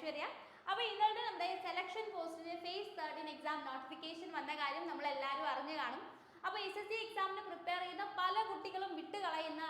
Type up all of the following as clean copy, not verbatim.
ഐശ്വര്യ. അപ്പോൾ ഇന്നത്തെ നമ്മുടെ സെലക്ഷൻ പോസ്റ്റിന് ഫേസ് 13 എക്സാം നോട്ടിഫിക്കേഷൻ വന്ന കാര്യം നമ്മൾ എല്ലാവരും അറിഞ്ഞു കാണും. അപ്പോൾ SSC എക്സാമിന് പ്രിപ്പയർ ചെയ്യുന്ന പല കുട്ടികളും വിട്ടുകളയുന്ന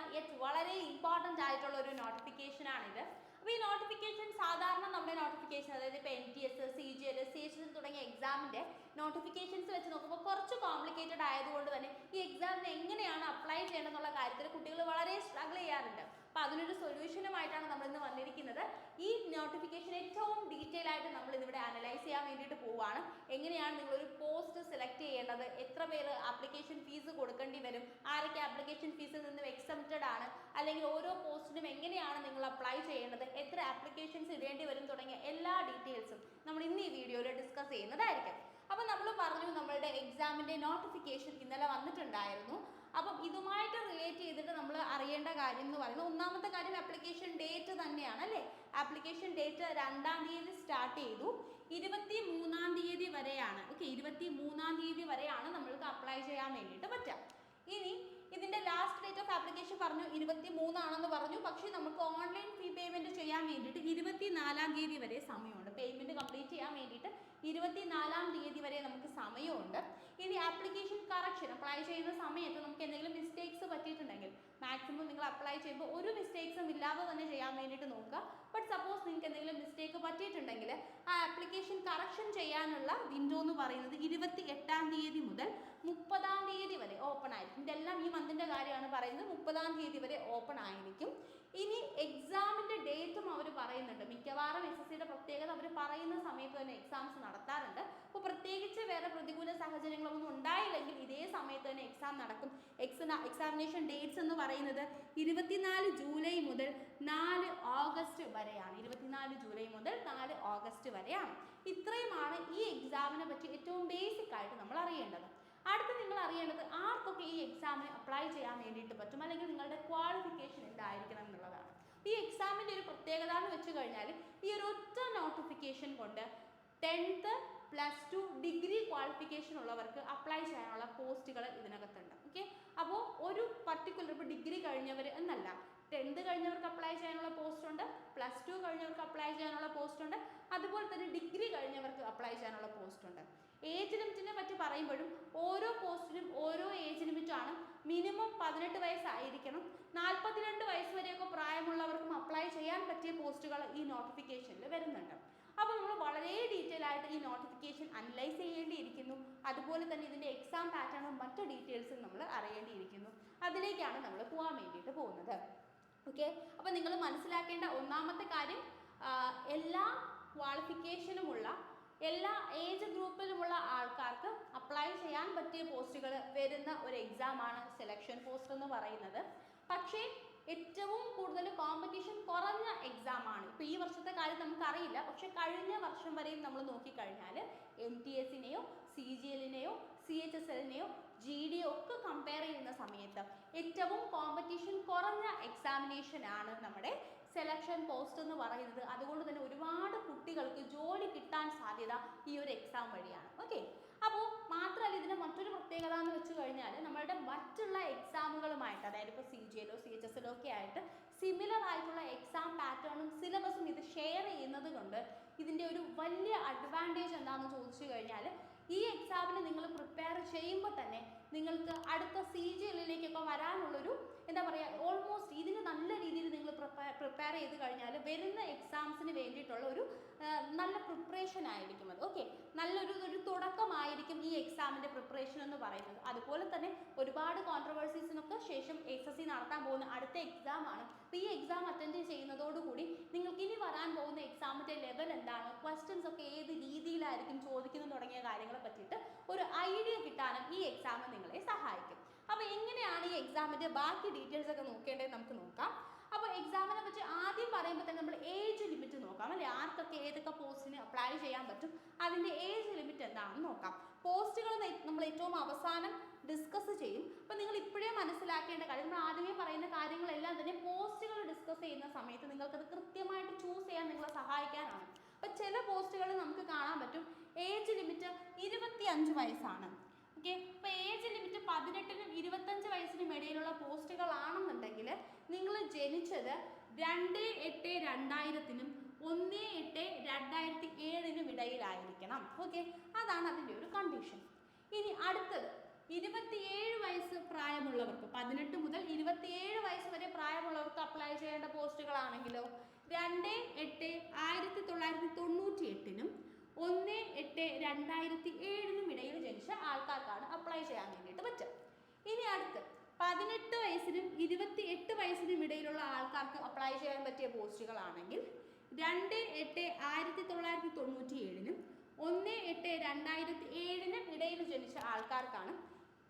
വളരെ ഇമ്പോർട്ടൻ്റ് ആയിട്ടുള്ള ഒരു നോട്ടിഫിക്കേഷനാണിത്. അപ്പോൾ ഈ നോട്ടിഫിക്കേഷൻ സാധാരണ നമ്മുടെ നോട്ടിഫിക്കേഷൻ, അതായത് ഇപ്പോൾ NTS, CGL, CHS തുടങ്ങിയ എക്സാമിൻ്റെ നോട്ടിഫിക്കേഷൻസ് വെച്ച് നോക്കുമ്പോൾ കുറച്ച് കോംപ്ലിക്കേറ്റഡ് ആയതുകൊണ്ട് തന്നെ ഈ എക്സാമിന് എങ്ങനെയാണ് അപ്ലൈ ചെയ്യണമെന്നുള്ള കാര്യത്തിൽ കുട്ടികൾ വളരെ സ്ട്രഗിൾ ചെയ്യാറുണ്ട്. അപ്പോൾ അതിനൊരു സൊല്യൂഷനുമായിട്ടാണ് നമ്മളിന്ന് വന്നിരിക്കുന്നത്. ഈ നോട്ടിഫിക്കേഷൻ ഏറ്റവും ഡീറ്റെയിൽ ആയിട്ട് നമ്മൾ ഇതിവിടെ അനലൈസ് ചെയ്യാൻ വേണ്ടിയിട്ട് പോവുകയാണ്. എങ്ങനെയാണ് നിങ്ങളൊരു പോസ്റ്റ് സെലക്ട് ചെയ്യേണ്ടത്, എത്ര പേര് ആപ്ലിക്കേഷൻ ഫീസ് കൊടുക്കേണ്ടി വരും, ആരൊക്കെ ആപ്ലിക്കേഷൻ ഫീസിൽ നിന്നും എക്സംപ്റ്റഡ് ആണ്, അല്ലെങ്കിൽ ഓരോ പോസ്റ്റിനും എങ്ങനെയാണ് നിങ്ങൾ അപ്ലൈ ചെയ്യേണ്ടത്, എത്ര ആപ്ലിക്കേഷൻസ് ഇടേണ്ടി വരും തുടങ്ങിയ എല്ലാ ഡീറ്റെയിൽസും നമ്മൾ ഇന്ന് ഈ വീഡിയോയിൽ ഡിസ്കസ് ചെയ്യുന്നതായിരിക്കും. അപ്പോൾ നമ്മൾ പറഞ്ഞു നമ്മളുടെ എക്സാമിൻ്റെ നോട്ടിഫിക്കേഷൻ ഇന്നലെ വന്നിട്ടുണ്ടായിരുന്നു. അപ്പം ഇതുമായിട്ട് റിലേറ്റ് ചെയ്തിട്ട് നമ്മൾ അറിയേണ്ട കാര്യം എന്ന് പറയുന്നത് ഒന്നാമത്തെ കാര്യം ആപ്ലിക്കേഷൻ ഡേറ്റ് തന്നെയാണ് അല്ലേ. ആപ്ലിക്കേഷൻ ഡേറ്റ് 2-ാം തീയതി സ്റ്റാർട്ട് ചെയ്തു, 23-ാം തീയതി വരെയാണ്. ഓക്കെ, 23-ാം തീയതി വരെയാണ് നമ്മൾക്ക് അപ്ലൈ ചെയ്യാൻ വേണ്ടിയിട്ട് പറ്റുക. ഇനി ഇതിൻ്റെ ലാസ്റ്റ് ഡേറ്റ് ഓഫ് ആപ്ലിക്കേഷൻ പറഞ്ഞു 23 ആണെന്ന് പറഞ്ഞു. പക്ഷേ നമുക്ക് ഓൺലൈൻ ഫീ പേയ്മെൻറ്റ് ചെയ്യാൻ വേണ്ടിയിട്ട് 24-ാം തീയതി വരെ സമയമുണ്ട്. പേയ്മെൻറ്റ് കംപ്ലീറ്റ് ചെയ്യാൻ വേണ്ടിയിട്ട് 24-ാം തീയതി വരെ നമുക്ക് സമയമുണ്ട്. ഇനി ആപ്ലിക്കേഷൻ കറക്ഷൻ അപ്ലൈ ചെയ്യുന്ന സമയത്ത് നമുക്ക് എന്തെങ്കിലും മിസ്റ്റേക്സ് പറ്റിയിട്ടുണ്ടെങ്കിൽ മാക്സിമം നിങ്ങൾ അപ്ലൈ ചെയ്യുമ്പോൾ ഒരു മിസ്റ്റേക്സും ഇല്ലാതെ തന്നെ ചെയ്യാൻ വേണ്ടിയിട്ട് നോക്കുക. ബട്ട് സപ്പോസ് നിങ്ങൾക്ക് എന്തെങ്കിലും മിസ്റ്റേക്ക് പറ്റിയിട്ടുണ്ടെങ്കിൽ ആ ആപ്ലിക്കേഷൻ കറക്ഷൻ ചെയ്യാനുള്ള വിൻഡോ എന്ന് പറയുന്നത് 28-ാം തീയതി മുതൽ 30-ാം തീയതി വരെ ഓപ്പൺ ആയിരിക്കും. ഇതെല്ലാം ഈ മന്തിൻ്റെ കാര്യമാണ് പറയുന്നത്. 30-ാം തീയതി വരെ ഓപ്പൺ ആയിരിക്കും. ഇനി എക്സാമിൻ്റെ ഡേറ്റും അവർ പറയുന്നുണ്ട്. മിക്കവാറും SSCയുടെ പ്രത്യേകത അവർ പറയുന്ന സമയത്ത് തന്നെ എക്സാംസ് നടത്താറുണ്ട്. അപ്പോൾ പ്രത്യേകിച്ച് വേറെ പ്രതികൂല സാഹചര്യങ്ങളൊന്നും ഉണ്ടായില്ലെങ്കിൽ ഇതേ സമയത്ത് തന്നെ എക്സാം നടക്കും. എക്സാമിനേഷൻ ഡേറ്റ്സ് എന്ന് പറയുന്നത് 24 ജൂലൈ മുതൽ 4 ഓഗസ്റ്റ് വരെയാണ്. 24 ജൂലൈ മുതൽ 4 ഓഗസ്റ്റ് വരെയാണ്. ഇത്രയുമാണ് ഈ എക്സാമിനെ പറ്റി ഏറ്റവും ബേസിക് ആയിട്ട് നമ്മൾ അറിയേണ്ടത്. അടുത്ത് നിങ്ങൾ അറിയേണ്ടത് ആർക്കൊക്കെ ഈ എക്സാമിന് അപ്ലൈ ചെയ്യാൻ വേണ്ടിയിട്ട് പറ്റും, അല്ലെങ്കിൽ നിങ്ങളുടെ ക്വാളിഫിക്കേഷൻ എന്തായിരിക്കണം എന്നുള്ളതാണ്. ഈ എക്സാമിൻ്റെ ഒരു പ്രത്യേകത എന്ന് വെച്ച് കഴിഞ്ഞാൽ ഈ ഒരു ഒറ്റ നോട്ടിഫിക്കേഷൻ കൊണ്ട് 10th +2 ഡിഗ്രി ക്വാളിഫിക്കേഷൻ ഉള്ളവർക്ക് അപ്ലൈ ചെയ്യാനുള്ള പോസ്റ്റുകൾ ഇതിനകത്തുണ്ട്. ഓക്കെ, അപ്പോൾ ഒരു പർട്ടിക്കുലർ ഇപ്പോൾ ഡിഗ്രി കഴിഞ്ഞവർ എന്നല്ല, 10th കഴിഞ്ഞവർക്ക് അപ്ലൈ ചെയ്യാനുള്ള പോസ്റ്റ് ഉണ്ട്, +2 കഴിഞ്ഞവർക്ക് അപ്ലൈ ചെയ്യാനുള്ള പോസ്റ്റ് ഉണ്ട്, അതുപോലെ തന്നെ ഡിഗ്രി കഴിഞ്ഞവർക്ക് അപ്ലൈ ചെയ്യാനുള്ള പോസ്റ്റ് ഉണ്ട്. ഏജ് ലിമിറ്റിനെ പറ്റി പറയുമ്പോഴും ഓരോ പോസ്റ്റിനും ഓരോ ഏജ് ലിമിറ്റാണ്. മിനിമം 18 വയസ്സായിരിക്കണം. 42 വയസ്സ് വരെയൊക്കെ പ്രായമുള്ളവർക്കും അപ്ലൈ ചെയ്യാൻ പറ്റിയ പോസ്റ്റുകൾ ഈ നോട്ടിഫിക്കേഷനിൽ വരുന്നുണ്ട്. അപ്പോൾ നമ്മൾ വളരെ ഡീറ്റെയിൽ ആയിട്ട് ഈ നോട്ടിഫിക്കേഷൻ അനലൈസ് ചെയ്യേണ്ടിയിരിക്കുന്നു. അതുപോലെ തന്നെ ഇതിൻ്റെ എക്സാം പാറ്റേണും മറ്റു ഡീറ്റെയിൽസും നമ്മൾ അറിയേണ്ടിയിരിക്കുന്നു. അതിലേക്കാണ് നമ്മൾ പോകാൻ വേണ്ടിയിട്ട് പോകുന്നത്. ഓക്കെ, അപ്പോൾ നിങ്ങൾ മനസ്സിലാക്കേണ്ട ഒന്നാമത്തെ കാര്യം, എല്ലാ ക്വാളിഫിക്കേഷനുമുള്ള എല്ലാ ഏജ് ഗ്രൂപ്പിലുമുള്ള ആൾക്കാർക്ക് അപ്ലൈ ചെയ്യാൻ പറ്റിയ പോസ്റ്റുകൾ വരുന്ന ഒരു എക്സാമാണ് സെലക്ഷൻ പോസ്റ്റ് എന്ന് പറയുന്നത്. പക്ഷേ ഏറ്റവും കൂടുതൽ കോമ്പറ്റീഷൻ കുറഞ്ഞ എക്സാമാണ്. ഇപ്പോൾ ഈ വർഷത്തെ കാര്യം നമുക്കറിയില്ല, പക്ഷേ കഴിഞ്ഞ വർഷം വരെയും നമ്മൾ നോക്കിക്കഴിഞ്ഞാൽ NTSനെയോ CGLനെയോ CHSLനെയോ GD ഒക്കെ കമ്പയർ ചെയ്യുന്ന സമയത്ത് ഏറ്റവും കോമ്പറ്റീഷൻ കുറഞ്ഞ എക്സാമിനേഷനാണ് നമ്മുടെ സെലക്ഷൻ പോസ്റ്റ് എന്ന് പറയുന്നത്. അതുകൊണ്ട് തന്നെ ഒരുപാട് കുട്ടികൾക്ക് ജോലി കിട്ടാൻ സാധ്യത ഈ ഒരു എക്സാം വഴിയാണ്. ഓക്കെ, അപ്പോൾ മാത്രമല്ല ഇതിൻ്റെ മറ്റൊരു പ്രത്യേകത എന്ന് വെച്ച് കഴിഞ്ഞാൽ നമ്മളുടെ മറ്റുള്ള എക്സാമുകളുമായിട്ട്, അതായത് ഇപ്പോൾ CGLോ CHSLോ ഒക്കെ ആയിട്ട് സിമിലർ ആയിട്ടുള്ള എക്സാം പാറ്റേണും സിലബസും ഇത് ഷെയർ ചെയ്യുന്നത് കൊണ്ട് ഇതിൻ്റെ ഒരു വലിയ അഡ്വാൻറ്റേജ് എന്താണെന്ന് ചോദിച്ചു കഴിഞ്ഞാൽ ഈ എക്സാമിന് നിങ്ങൾ പ്രിപ്പയർ ചെയ്യുമ്പോൾ തന്നെ നിങ്ങൾക്ക് അടുത്ത CGLലേക്കൊക്കെ വരാനുള്ളൊരു എന്താ പറയുക, ഓൾമോസ്റ്റ് ഇതിന് നല്ല രീതിയിൽ നിങ്ങൾ പ്രിപ്പയർ ചെയ്ത് കഴിഞ്ഞാൽ വരുന്ന എക്സാംസിന് വേണ്ടിയിട്ടുള്ള ഒരു നല്ല പ്രിപ്പറേഷൻ ആയിരിക്കും അത്. ഓക്കെ, നല്ലൊരു തുടക്കമായിരിക്കും ഈ എക്സാമിൻ്റെ പ്രിപ്പറേഷൻ എന്ന് പറയുന്നത്. അതുപോലെ തന്നെ ഒരുപാട് കോൺട്രവേഴ്സീസിനൊക്കെ ശേഷം SSC നടത്താൻ പോകുന്ന അടുത്ത എക്സാമാണ്. അപ്പോൾ ഈ എക്സാം അറ്റൻഡ് ചെയ്യുന്നതോടുകൂടി നിങ്ങൾക്ക് ഇനി വരാൻ പോകുന്ന എക്സാമിൻ്റെ ലെവൽ എന്താണ്, ക്വസ്റ്റ്യൻസ് ഒക്കെ ഏത് രീതിയിലായിരിക്കും ചോദിക്കുന്നത് തുടങ്ങിയ കാര്യങ്ങളെ പറ്റിയിട്ട് ഒരു ഐഡിയ കിട്ടാനും ഈ എക്സാം നിങ്ങളെ സഹായിക്കും. അപ്പോൾ എങ്ങനെയാണ് ഈ എക്സാമിൻ്റെ ബാക്കി ഡീറ്റെയിൽസ് ഒക്കെ നോക്കേണ്ടത് നമുക്ക് നോക്കാം. അപ്പോൾ എക്സാമിനെ പറ്റി ആദ്യം പറയുമ്പോൾ തന്നെ നമ്മൾ ഏജ് ലിമിറ്റ് നോക്കാം അല്ലേ. ആർക്കൊക്കെ ഏതൊക്കെ പോസ്റ്റിന് അപ്ലൈ ചെയ്യാൻ പറ്റും, അതിൻ്റെ ഏജ് ലിമിറ്റ് എന്താണെന്ന് നോക്കാം. പോസ്റ്റുകൾ നമ്മൾ ഏറ്റവും അവസാനം ഡിസ്കസ് ചെയ്യും. അപ്പോൾ നിങ്ങൾ ഇപ്പോഴേ മനസ്സിലാക്കേണ്ട കാര്യം, നമ്മൾ ആദ്യമേ പറയുന്ന കാര്യങ്ങളെല്ലാം തന്നെ പോസ്റ്റുകൾ ഡിസ്കസ് ചെയ്യുന്ന സമയത്ത് നിങ്ങൾക്കത് കൃത്യമായിട്ട് ചൂസ് ചെയ്യാൻ നിങ്ങളെ സഹായിക്കാനാണ്. അപ്പോൾ ചില പോസ്റ്റുകൾ നമുക്ക് കാണാൻ പറ്റും ഏജ് ലിമിറ്റ് 25 വയസ്സാണ്. ഓക്കെ, അപ്പോൾ ഏജ് ലിമിറ്റ് 18-നും 25 വയസ്സിനും ഇടയിലുള്ള പോസ്റ്റുകളാണെന്നുണ്ടെങ്കിൽ നിങ്ങൾ ജനിച്ചത് 2/8/2000-നും 1/8/2007 ഇടയിലായിരിക്കണം. ഓക്കെ, അതാണ് അതിൻ്റെ ഒരു കണ്ടീഷൻ. ഇനി അടുത്തത് 27 വയസ്സ് പ്രായമുള്ളവർക്ക്, 18 മുതൽ 27 വയസ്സ് വരെ പ്രായമുള്ളവർക്ക് അപ്ലൈ ചെയ്യേണ്ട പോസ്റ്റുകളാണെങ്കിലോ 2/8/1998 1/8/2007 ഇടയിൽ ജനിച്ച ആൾക്കാർക്കാണ് അപ്ലൈ ചെയ്യാൻ വേണ്ടിയിട്ട് പറ്റുക. ഇനി അടുത്ത് 18 വയസ്സിനും 28 വയസ്സിനും ഇടയിലുള്ള ആൾക്കാർക്ക് അപ്ലൈ ചെയ്യാൻ പറ്റിയ പോസ്റ്റുകളാണെങ്കിൽ 2/8/1997 1/8/2007 ഇടയിൽ ജനിച്ച ആൾക്കാർക്കാണ്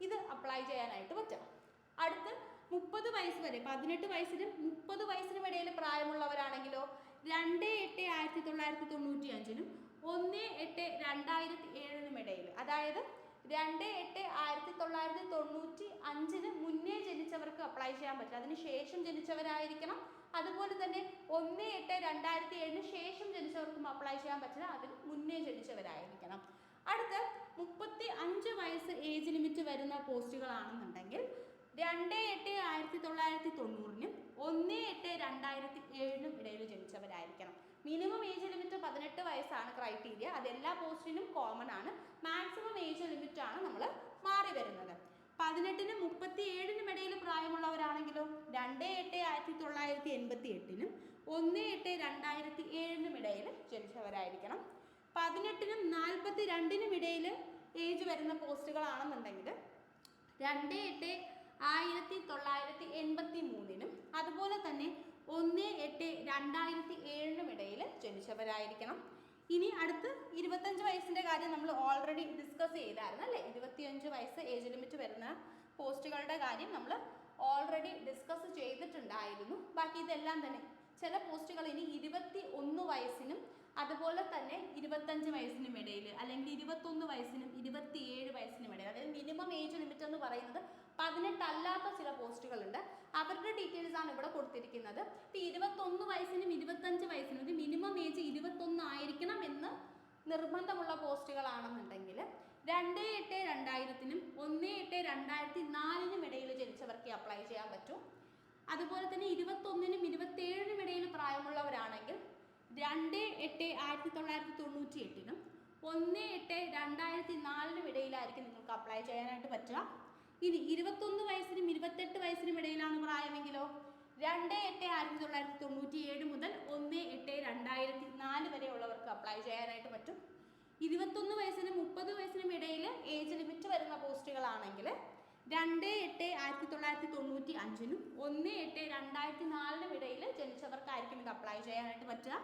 ഇത് അപ്ലൈ ചെയ്യാനായിട്ട് പറ്റുക. അടുത്ത് 30 വയസ്സ് വരെ, 18 വയസ്സിനും 30 വയസ്സിനും ഇടയിൽ പ്രായമുള്ളവരാണെങ്കിലോ 2/8/1995 1/8/2007 ഇടയിൽ, അതായത് 2/8/1995 മുന്നേ ജനിച്ചവർക്ക് അപ്ലൈ ചെയ്യാൻ പറ്റില്ല, അതിനുശേഷം ജനിച്ചവരായിരിക്കണം. അതുപോലെ തന്നെ 1/8/2007 ശേഷം ജനിച്ചവർക്കും അപ്ലൈ ചെയ്യാൻ പറ്റില്ല, അതിന് മുന്നേ ജനിച്ചവരായിരിക്കണം. അടുത്ത 35 വയസ്സ് ഏജ് ലിമിറ്റ് വരുന്ന പോസ്റ്റുകളാണെന്നുണ്ടെങ്കിൽ 2/8/1990 1/8/2007 ഇടയിൽ ജനിച്ചവരായിരിക്കണം. മിനിമം ഏജ് ലിമിറ്റ് 18 വയസ്സാണ് ക്രൈറ്റീരിയ, അത് എല്ലാ പോസ്റ്റിനും കോമൺ ആണ്. മാക്സിമം ഏജ് ലിമിറ്റ് ആണ് നമ്മൾ മാറി വരുന്നത്. 18-നും 37-നും ഇടയിൽ പ്രായമുള്ളവരാണെങ്കിലോ 2/8/1988 1/8/2007 ഇടയിൽ ജനിച്ചവരായിരിക്കണം. 18-നും 42-നും ഇടയിൽ ഏജ് വരുന്ന പോസ്റ്റുകളാണെന്നുണ്ടെങ്കിൽ 2/8/1983 അതുപോലെ തന്നെ 1/8/2007 ഇടയിൽ ജനിച്ചവരായിരിക്കണം. ഇനി അടുത്ത് 25 വയസ്സിൻ്റെ കാര്യം നമ്മൾ ഓൾറെഡി ഡിസ്കസ് ചെയ്തായിരുന്നു അല്ലേ. 25 വയസ്സ് ഏജ് ലിമിറ്റ് വരുന്ന പോസ്റ്റുകളുടെ കാര്യം നമ്മൾ ഓൾറെഡി ഡിസ്കസ് ചെയ്തിട്ടുണ്ടായിരുന്നു. ബാക്കി ഇതെല്ലാം തന്നെ ചില പോസ്റ്റുകൾ ഇനി 21 വയസ്സിനും അതുപോലെ തന്നെ 25 വയസ്സിനും ഇടയിൽ, അല്ലെങ്കിൽ 21 വയസ്സിനും 27 വയസ്സിനും ഇടയിൽ, അതായത് മിനിമം ഏജ് ലിമിറ്റ് എന്ന് പറയുന്നത് 18 അല്ലാത്ത ചില പോസ്റ്റുകളുണ്ട്. അവരുടെ ഡീറ്റെയിൽസ് ആണ് ഇവിടെ കൊടുത്തിരിക്കുന്നത്. ഇപ്പോൾ 21 വയസ്സിനും 25 വയസ്സിനും ഒരു മിനിമം ഏജ് 21 ആയിരിക്കണം എന്ന് നിർബന്ധമുള്ള പോസ്റ്റുകളാണെന്നുണ്ടെങ്കിൽ 2/8/2000 1/8/2004 ഇടയിൽ ജനിച്ചവർക്ക് അപ്ലൈ ചെയ്യാൻ പറ്റും. അതുപോലെ തന്നെ 21-നും 27-നും ഇടയിൽ പ്രായമുള്ളവരാണെങ്കിൽ 2/8/1998 1/8/2004 ഇടയിലായിരിക്കും നിങ്ങൾക്ക് അപ്ലൈ ചെയ്യാനായിട്ട് പറ്റുക. ഇനി 21 വയസ്സിനും 28 വയസ്സിനും ഇടയിലാണ് പ്രായമെങ്കിലോ 2/8/1997 മുതൽ 1/8/2004 വരെ ഉള്ളവർക്ക് അപ്ലൈ ചെയ്യാനായിട്ട് പറ്റും. 21 വയസ്സിനും 30 വയസ്സിനും ഇടയിൽ ഏജ് ലിമിറ്റ് വരുന്ന പോസ്റ്റുകളാണെങ്കിൽ 2/8/1995 1/8/2004 ഇടയിൽ ജനിച്ചവർക്കായിരിക്കും ഇത് അപ്ലൈ ചെയ്യാനായിട്ട് പറ്റുക.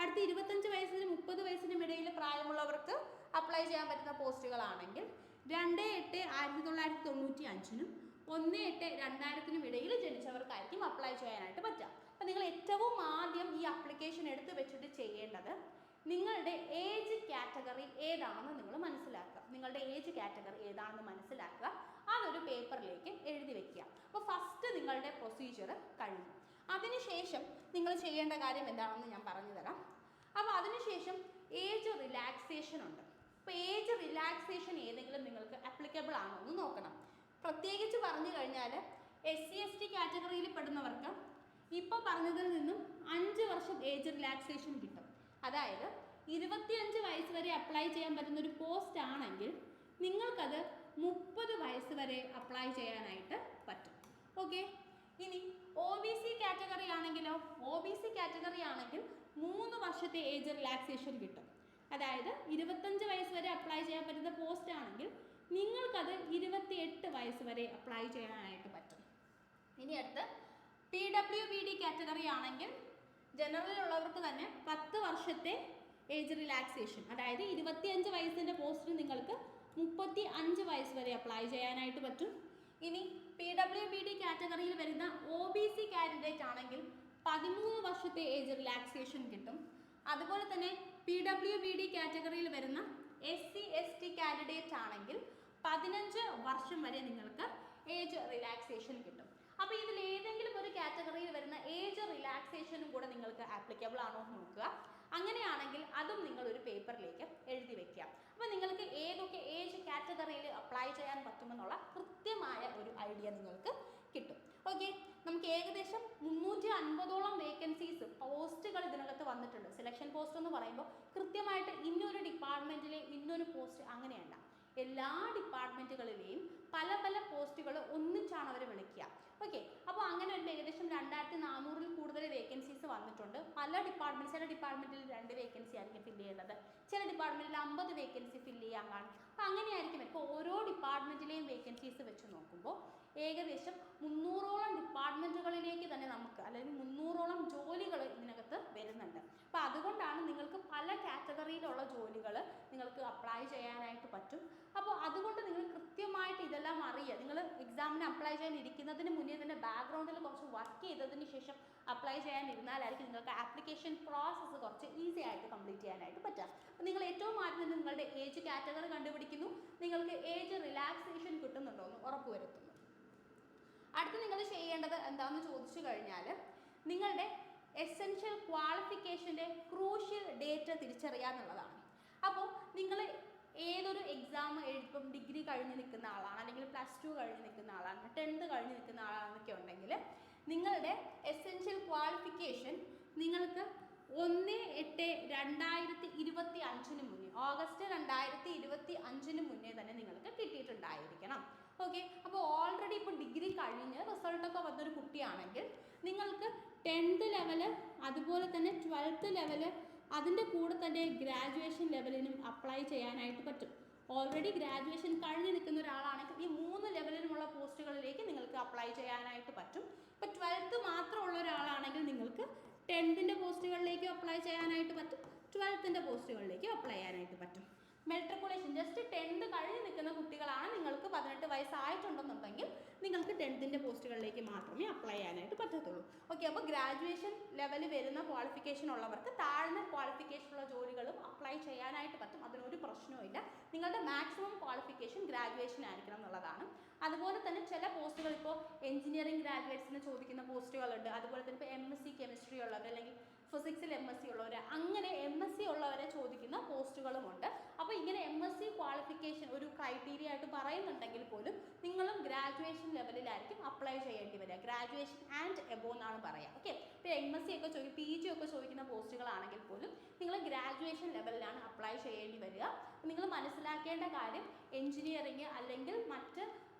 അടുത്ത 25 വയസ്സിനും 30 വയസ്സിനും ഇടയിൽ പ്രായമുള്ളവർക്ക് അപ്ലൈ ചെയ്യാൻ പറ്റുന്ന പോസ്റ്റുകളാണെങ്കിൽ 2/8/1995 1/8/2000 ഇടയിൽ ജനിച്ചവർക്കായിരിക്കും അപ്ലൈ ചെയ്യാനായിട്ട് പറ്റുക. അപ്പം നിങ്ങൾ ഏറ്റവും ആദ്യം ഈ ആപ്ലിക്കേഷൻ എടുത്ത് വെച്ചിട്ട് ചെയ്യേണ്ടത് നിങ്ങളുടെ ഏജ് കാറ്റഗറി ഏതാണെന്ന് നിങ്ങൾ മനസ്സിലാക്കുക. നിങ്ങളുടെ ഏജ് കാറ്റഗറി ഏതാണെന്ന് മനസ്സിലാക്കുക, അതൊരു പേപ്പറിലേക്ക് എഴുതി വെക്കുക. അപ്പോൾ ഫസ്റ്റ് നിങ്ങളുടെ പ്രൊസീജിയർ കഴിഞ്ഞു. അതിനുശേഷം നിങ്ങൾ ചെയ്യേണ്ട കാര്യം എന്താണെന്ന് ഞാൻ പറഞ്ഞു തരാം. അപ്പോൾ അതിനുശേഷം ഏജ് റിലാക്സേഷൻ ഉണ്ട്. അപ്പോൾ ഏജ് റിലാക്സേഷൻ ഏതെങ്കിലും നിങ്ങൾക്ക് അപ്ലിക്കബിൾ ആണോ എന്ന് നോക്കണം. പ്രത്യേകിച്ച് പറഞ്ഞു കഴിഞ്ഞാൽ SC/ST കാറ്റഗറിയിൽ പെടുന്നവർക്ക് ഇപ്പോൾ പറഞ്ഞതിൽ നിന്നും 5 വർഷം ഏജ് റിലാക്സേഷൻ കിട്ടും. അതായത് 25 വയസ്സ് വരെ അപ്ലൈ ചെയ്യാൻ പറ്റുന്ന ഒരു പോസ്റ്റ് ആണെങ്കിൽ നിങ്ങൾക്കത് 30 വയസ്സ് വരെ അപ്ലൈ ചെയ്യാനായിട്ട് പറ്റും. ഓക്കെ. ഇനി OBC കാറ്റഗറി ആണെങ്കിലോ, OBC കാറ്റഗറി ആണെങ്കിൽ 3 വർഷത്തെ ഏജ് റിലാക്സേഷൻ കിട്ടും. അതായത് 25 വയസ്സ് വരെ അപ്ലൈ ചെയ്യാൻ പറ്റുന്ന പോസ്റ്റ് ആണെങ്കിൽ നിങ്ങൾക്കത് 28 വയസ്സ് വരെ അപ്ലൈ ചെയ്യാനായിട്ട് പറ്റും. ഇനി അടുത്ത് PWBD കാറ്റഗറി ആണെങ്കിൽ ജനറൽ ഉള്ളവർക്ക് തന്നെ 10 വർഷത്തെ ഏജ് റിലാക്സേഷൻ, അതായത് 25 വയസ്സിൻ്റെ പോസ്റ്റിന് നിങ്ങൾക്ക് 35 വയസ്സ് വരെ അപ്ലൈ ചെയ്യാനായിട്ട് പറ്റും. ഇനി PWBD കാറ്റഗറിയിൽ വരുന്ന OBC കാൻഡിഡേറ്റ് ആണെങ്കിൽ 13 വർഷത്തെ ഏജ് റിലാക്സേഷൻ കിട്ടും. അതുപോലെ തന്നെ PWBD കാറ്റഗറിയിൽ വരുന്ന SC/ST കാൻഡിഡേറ്റ് ആണെങ്കിൽ 15 വർഷം വരെ നിങ്ങൾക്ക് ഏജ് റിലാക്സേഷൻ കിട്ടും. അപ്പോൾ ഇതിൽ ഏതെങ്കിലും ഒരു കാറ്റഗറിയിൽ വരുന്ന ഏജ് റിലാക്സേഷനും കൂടെ നിങ്ങൾക്ക് ആപ്ലിക്കബിൾ ആണോ എന്ന് നോക്കുക. അങ്ങനെയാണെങ്കിൽ അതും നിങ്ങൾ ഒരു പേപ്പറിലേക്ക് എഴുതി വെക്കുക. അപ്പോൾ നിങ്ങൾക്ക് ഏതൊക്കെ ഏജ് കാറ്റഗറിയിൽ അപ്ലൈ ചെയ്യാൻ പറ്റുമെന്നുള്ള കൃത്യമായ ഒരു ഐഡിയ നിങ്ങൾക്ക് കിട്ടും. ഓക്കെ. നമുക്ക് ഏകദേശം 350ഓളം വേക്കൻസീസ് പോസ്റ്റുകൾ ഇതിനകത്ത് വന്നിട്ടുണ്ട്. സെലക്ഷൻ പോസ്റ്റ് എന്ന് പറയുമ്പോൾ കൃത്യമായിട്ട് ഇന്നൊരു ഡിപ്പാർട്ട്മെൻറ്റിലെ ഇന്നൊരു പോസ്റ്റ് അങ്ങനെയല്ല, എല്ലാ ഡിപ്പാർട്ട്മെൻറ്റുകളിലെയും പല പല പോസ്റ്റുകൾ ഒന്നിച്ചാണ് അവർ വിളിക്കുക. ഓക്കെ, അപ്പോൾ അങ്ങനെ ഒരു ഏകദേശം 2400 കൂടുതൽ വേക്കൻസീസ് വന്നിട്ടുണ്ട്. പല ഡിപ്പാർട്ട്മെൻറ്റ്, ചില ഡിപ്പാർട്ട്മെൻറ്റിൽ 2 വേക്കൻസി ആയിരിക്കും ഫില്ല് ചെയ്യേണ്ടത്, ചില ഡിപ്പാർട്ട്മെൻറ്റിൽ 50 വേക്കൻസി ഫില്ല് ചെയ്യാൻ കാണും. അപ്പോൾ അങ്ങനെയായിരിക്കും. ഇപ്പോൾ ഓരോ ഡിപ്പാർട്ട്മെൻറ്റിലെയും വേക്കൻസീസ് വെച്ച് നോക്കുമ്പോൾ ഏകദേശം 300ഓളം ഡിപ്പാർട്ട്മെൻറ്റുകളിലേക്ക് തന്നെ നമുക്ക്, അല്ലെങ്കിൽ 300ഓളം ജോലികൾ ഇതിനകത്ത് വരുന്നുണ്ട്. അപ്പോൾ അതുകൊണ്ടാണ് നിങ്ങൾക്ക് പല കാറ്റഗറിയിലുള്ള ജോലികൾ നിങ്ങൾക്ക് അപ്ലൈ ചെയ്യാനായിട്ട് പറ്റും. അപ്പോൾ അതുകൊണ്ട് നിങ്ങൾ കൃത്യമായിട്ട് ഇതെല്ലാം അറിയുക. നിങ്ങൾ എക്സാമിന് അപ്ലൈ ചെയ്യാൻ ഇരിക്കുന്നതിന് മുന്നേ തന്നെ ബാക്ക്ഗ്രൗണ്ടിൽ കുറച്ച് വർക്ക് ചെയ്തതിന് ശേഷം അപ്ലൈ ചെയ്യാനിരുന്നാലായിരിക്കും നിങ്ങൾക്ക് ആപ്ലിക്കേഷൻ പ്രോസസ്സ് കുറച്ച് ഈസി ആയിട്ട് കംപ്ലീറ്റ് ചെയ്യാനായിട്ട് പറ്റുക. അപ്പോൾ നിങ്ങൾ ഏറ്റവും ആദ്യം തന്നെ നിങ്ങളുടെ ഏജ് കാറ്റഗറി കണ്ടുപിടിക്കുന്നു, നിങ്ങൾക്ക് ഏജ് റിലാക്സേഷൻ കിട്ടുന്നുണ്ടോ എന്ന് ഉറപ്പുവരുത്തുന്നു. അടുത്ത് നിങ്ങൾ ചെയ്യേണ്ടത് എന്താണെന്ന് ചോദിച്ചു കഴിഞ്ഞാൽ നിങ്ങളുടെ എസെൻഷ്യൽ ക്വാളിഫിക്കേഷൻ്റെ ക്രൂഷ്യൽ ഡേറ്റ് തിരിച്ചറിയുക എന്നുള്ളതാണ്. അപ്പോൾ നിങ്ങൾ ഏതൊരു എക്സാം എഴുതുമ്പം ഡിഗ്രി കഴിഞ്ഞ് നിൽക്കുന്ന ആളാണ്, അല്ലെങ്കിൽ +2 കഴിഞ്ഞ് നിൽക്കുന്ന ആളാണ്, 10th കഴിഞ്ഞ് നിൽക്കുന്ന ആളാണെന്നൊക്കെ ഉണ്ടെങ്കിൽ നിങ്ങളുടെ എസെൻഷ്യൽ ക്വാളിഫിക്കേഷൻ നിങ്ങൾക്ക് 1/8/2025 മുന്നേ, ഓഗസ്റ്റ് 2025 മുന്നേ തന്നെ നിങ്ങൾക്ക് കിട്ടിയിട്ടുണ്ടായിരിക്കണം. ഓക്കെ, അപ്പോൾ ഓൾറെഡി ഇപ്പോൾ ഡിഗ്രി കഴിഞ്ഞ് റിസൾട്ടൊക്കെ വന്നൊരു കുട്ടിയാണെങ്കിൽ നിങ്ങൾക്ക് 10th ലെവല് അതുപോലെ തന്നെ 12th ലെവല് അതിൻ്റെ കൂടെ തന്നെ ഗ്രാജുവേഷൻ ലെവലിനും അപ്ലൈ ചെയ്യാനായിട്ട് പറ്റും. ഓൾറെഡി ഗ്രാജുവേഷൻ കഴിഞ്ഞ് നിൽക്കുന്ന ഒരാളാണെങ്കിൽ ഈ 3 ലെവലിലുമുള്ള പോസ്റ്റുകളിലേക്ക് നിങ്ങൾക്ക് അപ്ലൈ ചെയ്യാനായിട്ട് പറ്റും. ഇപ്പോൾ 12th മാത്രമുള്ള ഒരാളാണെങ്കിൽ നിങ്ങൾക്ക് 10th പോസ്റ്റുകളിലേക്ക് അപ്ലൈ ചെയ്യാനായിട്ട് പറ്റും, 12th പോസ്റ്റുകളിലേക്ക് അപ്ലൈ ചെയ്യാനായിട്ട് പറ്റും. മെട്രിക്കുലേഷൻ ജസ്റ്റ് 10th കഴിഞ്ഞ് നിൽക്കുന്ന കുട്ടികളാണ്, നിങ്ങൾക്ക് 18 വയസ്സായിട്ടുണ്ടെന്നുണ്ടെങ്കിൽ നിങ്ങൾക്ക് 10th പോസ്റ്റുകളിലേക്ക് മാത്രമേ അപ്ലൈ ചെയ്യാനായിട്ട് പറ്റത്തുള്ളൂ. ഓക്കെ, അപ്പോൾ ഗ്രാജുവേഷൻ ലെവൽ വരുന്ന ക്വാളിഫിക്കേഷൻ ഉള്ളവർക്ക് താഴ്ന്ന ക്വാളിഫിക്കേഷനുള്ള ജോലികളും അപ്ലൈ ചെയ്യാനായിട്ട് പറ്റും. അതിനൊരു പ്രശ്നവുമില്ല. നിങ്ങളുടെ മാക്സിമം ക്വാളിഫിക്കേഷൻ ഗ്രാജുവേഷൻ ആയിരിക്കണം എന്നുള്ളതാണ്. അതുപോലെ തന്നെ ചില പോസ്റ്റുകൾ ഇപ്പോൾ എഞ്ചിനീയറിംഗ് ഗ്രാജുവേറ്റ്സിന് ചോദിക്കുന്ന പോസ്റ്റുകളുണ്ട്. അതുപോലെ തന്നെ ഇപ്പോൾ MSc കെമിസ്ട്രി ഉള്ളവർ, അല്ലെങ്കിൽ ഫിസിക്സിൽ MSc ഉള്ളവർ, അങ്ങനെ MSc ഉള്ളവരെ ചോദിക്കുന്ന പോസ്റ്റുകളുമുണ്ട്. അപ്പോൾ ഇങ്ങനെ MSc ക്വാളിഫിക്കേഷൻ ഒരു ക്രൈറ്റീരിയ ആയിട്ട് പറയുന്നുണ്ടെങ്കിൽ പോലും നിങ്ങളും ഗ്രാജുവേഷൻ ലെവലിലായിരിക്കും അപ്ലൈ ചെയ്യേണ്ടി വരിക. ഗ്രാജുവേഷൻ ആൻഡ് എബോ എന്നാണ് പറയുക. ഓക്കെ, ഇപ്പോൾ MSc ഒക്കെ PG ഒക്കെ ചോദിക്കുന്ന പോസ്റ്റുകളാണെങ്കിൽ പോലും നിങ്ങൾ ഗ്രാജുവേഷൻ ലെവലിലാണ് അപ്ലൈ ചെയ്യേണ്ടി വരിക. നിങ്ങൾ മനസ്സിലാക്കേണ്ട കാര്യം, എഞ്ചിനീയറിംഗ് അല്ലെങ്കിൽ മറ്റ്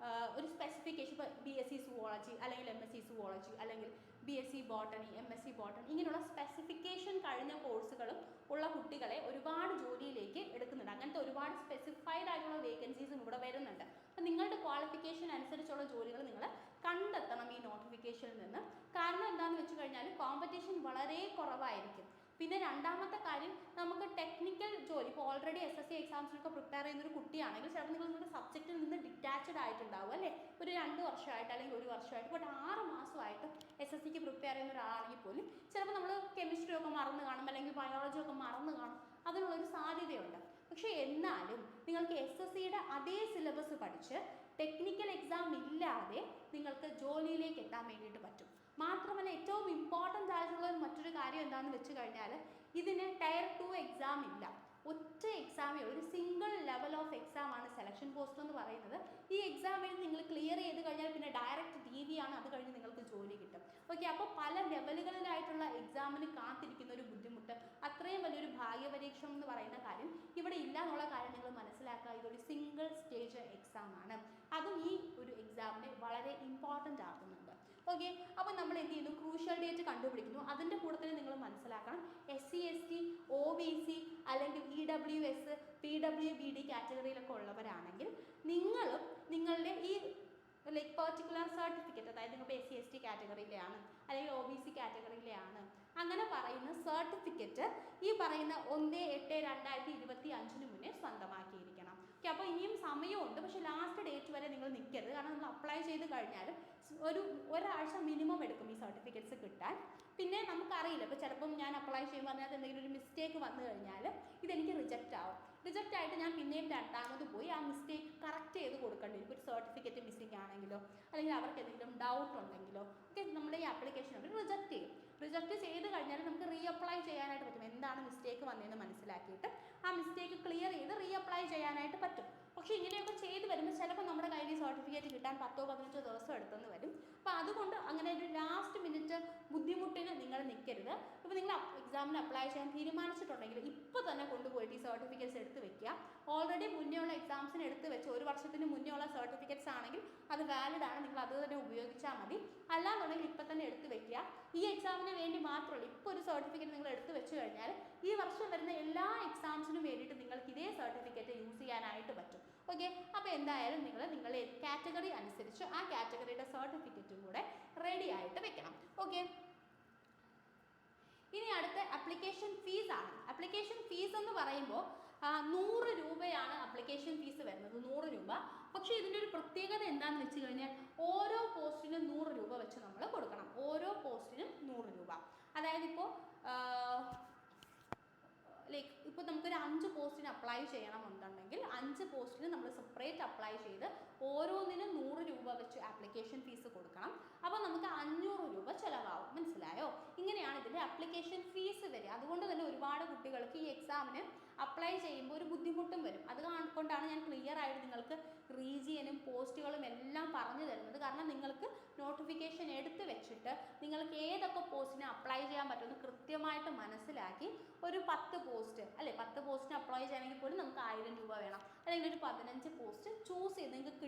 ഒരു സ്പെസിഫിക്കേഷൻ, ഇപ്പോൾ BSc സുവോളജി അല്ലെങ്കിൽ MSc സുവോളജി അല്ലെങ്കിൽ BSc ബോട്ടണി, MSc ബോട്ടണി, ഇങ്ങനെയുള്ള സ്പെസിഫിക്കേഷൻ കഴിഞ്ഞ കോഴ്സുകളും ഉള്ള കുട്ടികളെ ഒരുപാട് ജോലിയിലേക്ക് എടുക്കുന്നുണ്ട്. അങ്ങനത്തെ ഒരുപാട് സ്പെസിഫൈഡ് ആയിട്ടുള്ള വേക്കൻസീസും ഇവിടെ വരുന്നുണ്ട്. അപ്പം നിങ്ങളുടെ ക്വാളിഫിക്കേഷൻ അനുസരിച്ചുള്ള ജോലികൾ നിങ്ങൾ കണ്ടെത്തണം ഈ നോട്ടിഫിക്കേഷനിൽ നിന്ന്. കാരണം എന്താണെന്ന് വെച്ച് കഴിഞ്ഞാൽ കോമ്പറ്റീഷൻ വളരെ കുറവായിരിക്കും. പിന്നെ രണ്ടാമത്തെ കാര്യം, നമുക്ക് ടെക്നിക്കൽ ജോലി, ഇപ്പോൾ ഓൾറെഡി SSC എക്സാംസിനൊക്കെ പ്രിപ്പയർ ചെയ്യുന്നൊരു കുട്ടിയാണെങ്കിൽ ചിലപ്പോൾ നിങ്ങൾ നിങ്ങളുടെ സബ്ജക്റ്റിൽ നിന്ന് ഡിറ്റാച്ച്ഡ് ആയിട്ടുണ്ടാവും അല്ലേ, ഒരു 2 വർഷമായിട്ട് അല്ലെങ്കിൽ 1 വർഷമായിട്ട്, ബട്ട് 6 മാസമായിട്ട് SSCക്ക് പ്രിപ്പയർ ചെയ്യുന്ന ഒരാളാണെങ്കിൽ പോലും ചിലപ്പോൾ നമ്മൾ കെമിസ്ട്രി ഒക്കെ മറന്നു കാണും, അല്ലെങ്കിൽ ബയോളജി ഒക്കെ മറന്നു കാണും, അതിനുള്ളൊരു സാധ്യതയുണ്ട്. പക്ഷേ എന്നാലും നിങ്ങൾക്ക് SSCയുടെ അതേ സിലബസ് പഠിച്ച് ടെക്നിക്കൽ എക്സാം ഇല്ലാതെ നിങ്ങൾക്ക് ജോലിയിലേക്ക് എത്താൻ വേണ്ടിയിട്ട് പറ്റും. മാത്രമല്ല ഏറ്റവും ഇമ്പോർട്ടൻ്റ് ആയിട്ടുള്ള മറ്റൊരു കാര്യം എന്താണെന്ന് വെച്ച് കഴിഞ്ഞാൽ ഇതിന് Tier 2 എക്സാം ഇല്ല. ഒറ്റ എക്സാമേ ഉള്ളൂ, ഒരു സിംഗിൾ ലെവൽ ഓഫ് എക്സാം ആണ് സെലക്ഷൻ പോസ്റ്റ് എന്ന് പറയുന്നത്. ഈ എക്സാമിൽ നിങ്ങൾ ക്ലിയർ ചെയ്ത് കഴിഞ്ഞാൽ പിന്നെ ഡയറക്റ്റ് DV ആണ്, അത് കഴിഞ്ഞ് നിങ്ങൾക്ക് ജോലി കിട്ടും. ഓക്കെ, അപ്പോൾ പല ലെവലുകളിലായിട്ടുള്ള എക്സാമിന് കാത്തിരിക്കുന്ന ഒരു ബുദ്ധിമുട്ട്, അത്രയും വലിയൊരു ഭാഗ്യപരീക്ഷണം എന്ന് പറയുന്ന കാര്യം ഇവിടെ ഇല്ല എന്നുള്ള കാര്യം നിങ്ങൾ മനസ്സിലാക്കുക. ഇതൊരു സിംഗിൾ സ്റ്റേജ് എക്സാം ആണ്, അതും ഈ ഒരു എക്സാമിനെ വളരെ ഇമ്പോർട്ടൻ്റ് ആക്കുന്നുണ്ട്. ഓക്കെ, അപ്പോൾ നമ്മൾ എന്ത് ചെയ്യുന്നു, ക്രൂഷ്യൽ ഡേറ്റ് കണ്ടുപിടിക്കുന്നു. അതിൻ്റെ കൂട്ടത്തിൽ നിങ്ങൾ മനസ്സിലാക്കണം, SC ST OBC അല്ലെങ്കിൽ EWS PWBD കാറ്റഗറിയിലൊക്കെ ഉള്ളവരാണെങ്കിൽ നിങ്ങളും നിങ്ങളുടെ ഈ ലൈക്ക് പെർട്ടിക്കുലർ സർട്ടിഫിക്കറ്റ്, അതായത് നിങ്ങൾ SC ST കാറ്റഗറിയിലെയാണ് അല്ലെങ്കിൽ OBC കാറ്റഗറിയിലെയാണ് അങ്ങനെ പറയുന്ന സർട്ടിഫിക്കറ്റ് ഈ പറയുന്ന 1/8/2025 മുന്നേ സ്വന്തമാക്കിയിരിക്കണം. ഓക്കെ, അപ്പോൾ ഇനിയും സമയമുണ്ട്, പക്ഷേ ലാസ്റ്റ് ഡേറ്റ് വരെ നിങ്ങൾ നിൽക്കരുത്. കാരണം നമ്മൾ അപ്ലൈ ചെയ്ത് കഴിഞ്ഞാൽ ഒരാഴ്ച മിനിമം എടുക്കും ഈ സർട്ടിഫിക്കറ്റ്സ് കിട്ടാൻ. പിന്നെ നമുക്കറിയില്ല, ഇപ്പോൾ ചിലപ്പം ഞാൻ അപ്ലൈ ചെയ്യുമ്പോൾ അതിനകത്ത് എന്തെങ്കിലും ഒരു മിസ്റ്റേക്ക് വന്നു കഴിഞ്ഞാൽ ഇതെനിക്ക് റിജക്റ്റ് ആവും. റിജക്റ്റ് ആയിട്ട് ഞാൻ പിന്നെയും രണ്ടാമത് പോയി ആ മിസ്റ്റേക്ക് കറക്റ്റ് ചെയ്ത് കൊടുക്കേണ്ടി വരും. ഇപ്പോൾ ഒരു സർട്ടിഫിക്കറ്റ് മിസ്സിംഗ് ആണെങ്കിലോ അല്ലെങ്കിൽ അവർക്ക് എന്തെങ്കിലും ഡൗട്ട് ഉണ്ടെങ്കിലോ ഒക്കെ നമ്മുടെ ഈ ആപ്ലിക്കേഷൻ അവർ റിജക്റ്റ് ചെയ്യും. റിജക്റ്റ് ചെയ്ത് കഴിഞ്ഞാൽ നമുക്ക് അപ്ലൈ ചെയ്യാനായിട്ട് പറ്റും. എന്താണ് മിസ്റ്റേക്ക് വന്നതെന്ന് മനസ്സിലാക്കിയിട്ട് ആ മിസ്റ്റേക്ക് ക്ലിയർ ചെയ്ത് അപ്ലൈ ചെയ്യാനായിട്ട് പറ്റും. പക്ഷേ ഇങ്ങനെയൊക്കെ ചെയ്ത് വരുമ്പോൾ ചിലപ്പോൾ നമ്മുടെ കയ്യിൽ ഈ സർട്ടിഫിക്കറ്റ് കിട്ടാൻ 10-15 ദിവസം എടുത്തെന്ന് വരും. അപ്പോൾ അതുകൊണ്ട് അങ്ങനെ ഒരു ലാസ്റ്റ് മിനിറ്റ് ബുദ്ധിമുട്ടിന് നിങ്ങൾ നിൽക്കരുത്. ഇപ്പോൾ നിങ്ങൾ എക്സാമിന് അപ്ലൈ ചെയ്യാൻ തീരുമാനിച്ചിട്ടുണ്ടെങ്കിൽ ഇപ്പോൾ തന്നെ കൊണ്ടുപോയിട്ട് ഈ സർട്ടിഫിക്കറ്റ്സ് എടുത്ത് വെക്കുക. ഓൾറെഡി മുന്നേ ഉള്ള എക്സാംസിന് എടുത്ത് വെച്ച് 1 വർഷത്തിന് മുന്നേ ഉള്ള സർട്ടിഫിക്കറ്റ്സ് ആണെങ്കിൽ അത് വാലിഡ് ആണ്, നിങ്ങൾ അത് തന്നെ ഉപയോഗിച്ചാൽ മതി. അല്ലാന്നുണ്ടെങ്കിൽ ഇപ്പം തന്നെ എടുത്ത് വെക്കുക. ഈ എക്സാമിന് വേണ്ടി മാത്രമല്ല, ഇപ്പോൾ ഒരു സർട്ടിഫിക്കറ്റ് നിങ്ങൾ എടുത്ത് വെച്ച് കഴിഞ്ഞാൽ ഈ വർഷം വരുന്ന എല്ലാ എക്സാംസിനും വേണ്ടിയിട്ട് നിങ്ങൾക്ക് ഇതേ സർട്ടിഫിക്കറ്റ് യൂസ് ചെയ്യാനായിട്ട് പറ്റും. ഓക്കെ, അപ്പോൾ എന്തായാലും നിങ്ങളുടെ കാറ്റഗറി അനുസരിച്ച് ആ കാറ്റഗറിയുടെ സർട്ടിഫിക്കറ്റും കൂടെ റെഡി ആയിട്ട് വെക്കണം. ഓക്കെ, ഇനി അടുത്ത അപ്ലിക്കേഷൻ ഫീസ് ആണ്. അപ്ലിക്കേഷൻ ഫീസ് എന്ന് പറയുമ്പോൾ 100 രൂപയാണ് അപ്ലിക്കേഷൻ ഫീസ് വരുന്നത്, 100 രൂപ. പക്ഷേ ഇതിൻ്റെ ഒരു പ്രത്യേകത എന്താണെന്ന് വെച്ച് കഴിഞ്ഞാൽ ഓരോ പോസ്റ്റിനും 100 രൂപ വെച്ച് നമ്മൾ കൊടുക്കണം. ഓരോ പോസ്റ്റിനും 100 രൂപ. അതായത് ഇപ്പോൾ നമുക്കൊരു 5 പോസ്റ്റിന് അപ്ലൈ ചെയ്യണമെന്നുണ്ടെങ്കിൽ 5 പോസ്റ്റിന് നമ്മൾ സെപ്പറേറ്റ് അപ്ലൈ ചെയ്ത് ഓരോന്നിനും 100 രൂപ വെച്ച് ആപ്ലിക്കേഷൻ ഫീസ് കൊടുക്കണം. അപ്പോൾ നമുക്ക് 500 രൂപ ചിലവാകും. മനസ്സിലായോ? ഇങ്ങനെയാണ് ഇതിൻ്റെ ആപ്ലിക്കേഷൻ ഫീസ് വരിക. അതുകൊണ്ട് തന്നെ ഒരുപാട് കുട്ടികൾക്ക് ഈ എക്സാമിന് അപ്ലൈ ചെയ്യുമ്പോൾ ഒരു ബുദ്ധിമുട്ടും വരും. അതുകൊണ്ടാണ് ഞാൻ ക്ലിയർ ആയിട്ട് നിങ്ങൾക്ക് റീജിയനും പോസ്റ്റുകളും എല്ലാം പറഞ്ഞു തരുന്നത്. കാരണം നിങ്ങൾക്ക് നോട്ടിഫിക്കേഷൻ എടുത്ത് വെച്ചിട്ട് നിങ്ങൾക്ക് ഏതൊക്കെ പോസ്റ്റിന് അപ്ലൈ ചെയ്യാൻ പറ്റുമെന്ന് കൃത്യമായിട്ട് മനസ്സിലാക്കി ഒരു 10 പോസ്റ്റ് അല്ലെ 10 പോസ്റ്റിന് അപ്ലൈ ചെയ്യണമെങ്കിൽ പോലും നമുക്ക് 1000 രൂപ വേണം. അല്ലെങ്കിൽ ഒരു 15 പോസ്റ്റ് ചൂസ് ചെയ്ത് നിങ്ങൾക്ക്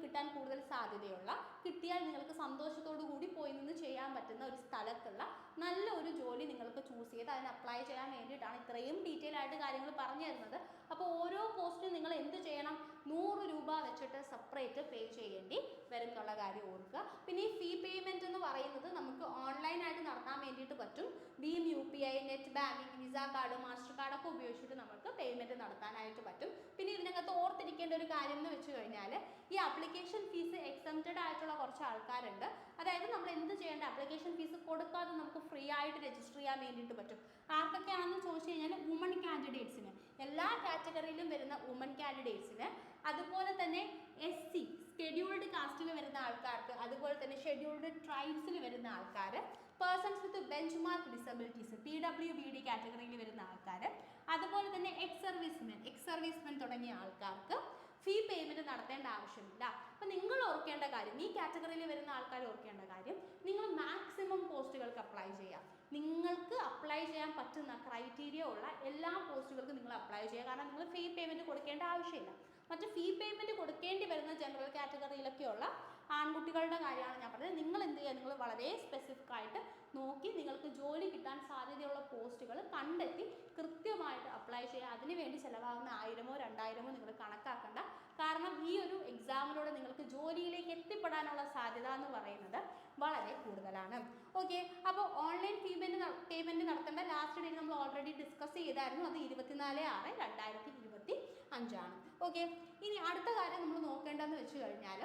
കിട്ടാൻ കൂടുതൽ സാധ്യതയുള്ള, കിട്ടിയാൽ നിങ്ങൾക്ക് സന്തോഷത്തോടു കൂടി പോയി നിന്ന് ചെയ്യാൻ പറ്റുന്ന ഒരു സ്ഥലത്തുള്ള നല്ല ഒരു ജോലി നിങ്ങൾക്ക് ചൂസ് ചെയ്ത് അതിന് അപ്ലൈ ചെയ്യാൻ വേണ്ടിയിട്ടാണ് ഇത്രയും ഡീറ്റെയിൽ ആയിട്ട് കാര്യങ്ങൾ പറഞ്ഞു തരുന്നത്. അപ്പോൾ ഓരോ പോസ്റ്റിനും നിങ്ങൾ എന്ത് ചെയ്യണം? 100 രൂപ വെച്ചിട്ട് സെപ്പറേറ്റ് പേ ചെയ്യേണ്ടി വരും എന്നുള്ള കാര്യം ഓർക്കുക. പിന്നെ ഈ ഫീ പേയ്മെൻറ്റ് എന്ന് പറയുന്നത് നമുക്ക് ഓൺലൈനായിട്ട് നടത്താൻ വേണ്ടിയിട്ട് പറ്റും. Bhim UPI, net banking, visa card, master കാർഡൊക്കെ ഉപയോഗിച്ചിട്ട് നമുക്ക് പേയ്മെൻറ്റ് നടത്താനായിട്ട് പറ്റും. പിന്നെ ഇതിനകത്ത് ഓർത്തിരിക്കേണ്ട ഒരു കാര്യം എന്ന് വെച്ച് കഴിഞ്ഞാൽ ഈ ആപ്ലിക്കേഷൻ ഫീസ് എക്സംപ്റ്റഡ് ആയിട്ടുള്ള കുറച്ച് ആൾക്കാരുണ്ട്. അതായത് നമ്മൾ എന്ത് ചെയ്യേണ്ട, ആപ്ലിക്കേഷൻ ഫീസ് കൊടുക്കാതെ നമുക്ക് ഫ്രീ ആയിട്ട് രജിസ്റ്റർ ചെയ്യാൻ വേണ്ടിയിട്ട് പറ്റും. ആർക്കൊക്കെയാണെന്ന് ചോദിച്ചു കഴിഞ്ഞാൽ വുമൺ കാൻഡിഡേറ്റ്സിന്, എല്ലാ കാറ്റഗറിയിലും വരുന്ന വുമൺ കാൻഡിഡേറ്റ്സിന്, അതുപോലെ തന്നെ SC ഷെഡ്യൂൾഡ് കാസ്റ്റിൽ വരുന്ന ആൾക്കാർക്ക്, അതുപോലെ തന്നെ ഷെഡ്യൂൾഡ് ട്രൈബ്സിൽ വരുന്ന ആൾക്കാർ, persons with benchmark disabilities PWBD കാറ്റഗറിയിൽ വരുന്ന ആൾക്കാർ, അതുപോലെ തന്നെ എക്സ് സർവീസ്മെൻ തുടങ്ങിയ ആൾക്കാർക്ക് ഫീ പേയ്മെൻറ്റ് നടത്തേണ്ട ആവശ്യമില്ല. അപ്പം നിങ്ങൾ ഓർക്കേണ്ട കാര്യം, ഈ കാറ്റഗറിയിൽ വരുന്ന ആൾക്കാർ ഓർക്കേണ്ട കാര്യം, നിങ്ങൾ മാക്സിമം പോസ്റ്റുകൾക്ക് അപ്ലൈ ചെയ്യാം. നിങ്ങൾക്ക് അപ്ലൈ ചെയ്യാൻ പറ്റുന്ന ക്രൈറ്റീരിയ ഉള്ള എല്ലാ പോസ്റ്റുകൾക്കും നിങ്ങൾ അപ്ലൈ ചെയ്യുക. കാരണം നിങ്ങൾ ഫീ പേയ്മെൻറ്റ് കൊടുക്കേണ്ട ആവശ്യമില്ല. മറ്റ് ഫീ പേയ്മെൻറ്റ് കൊടുക്കേണ്ടി വരുന്ന ജനറൽ കാറ്റഗറിയിലൊക്കെയുള്ള ആൺകുട്ടികളുടെ കാര്യമാണ് ഞാൻ പറഞ്ഞത്. നിങ്ങൾ എന്ത് ചെയ്യുക, നിങ്ങൾ വളരെ സ്പെസിഫിക് ആയിട്ട് നോക്കി നിങ്ങൾക്ക് ജോലി കിട്ടാൻ സാധ്യതയുള്ള പോസ്റ്റുകൾ കണ്ടെത്തി കൃത്യമായിട്ട് അപ്ലൈ ചെയ്യുക. അതിനുവേണ്ടി ചിലവാകുന്ന 1000-ഓ 2000-ഓ നിങ്ങൾ കണക്കാക്കണ്ട. കാരണം ഈ ഒരു എക്സാമിലൂടെ നിങ്ങൾക്ക് ജോലിയിലേക്ക് എത്തിപ്പെടാനുള്ള സാധ്യത എന്ന് പറയുന്നത് വളരെ കൂടുതലാണ്. ഓക്കെ, അപ്പോൾ ഓൺലൈൻ പേയ്മെൻറ്റ് നടത്തേണ്ട ലാസ്റ്റ് ഡേറ്റ് നമ്മൾ ഓൾറെഡി ഡിസ്കസ് ചെയ്തായിരുന്നു. അത് 24/6/2025 ആണ്. ഓക്കെ, ഇനി അടുത്ത കാര്യം നമ്മൾ നോക്കേണ്ടതെന്ന് വെച്ച് കഴിഞ്ഞാൽ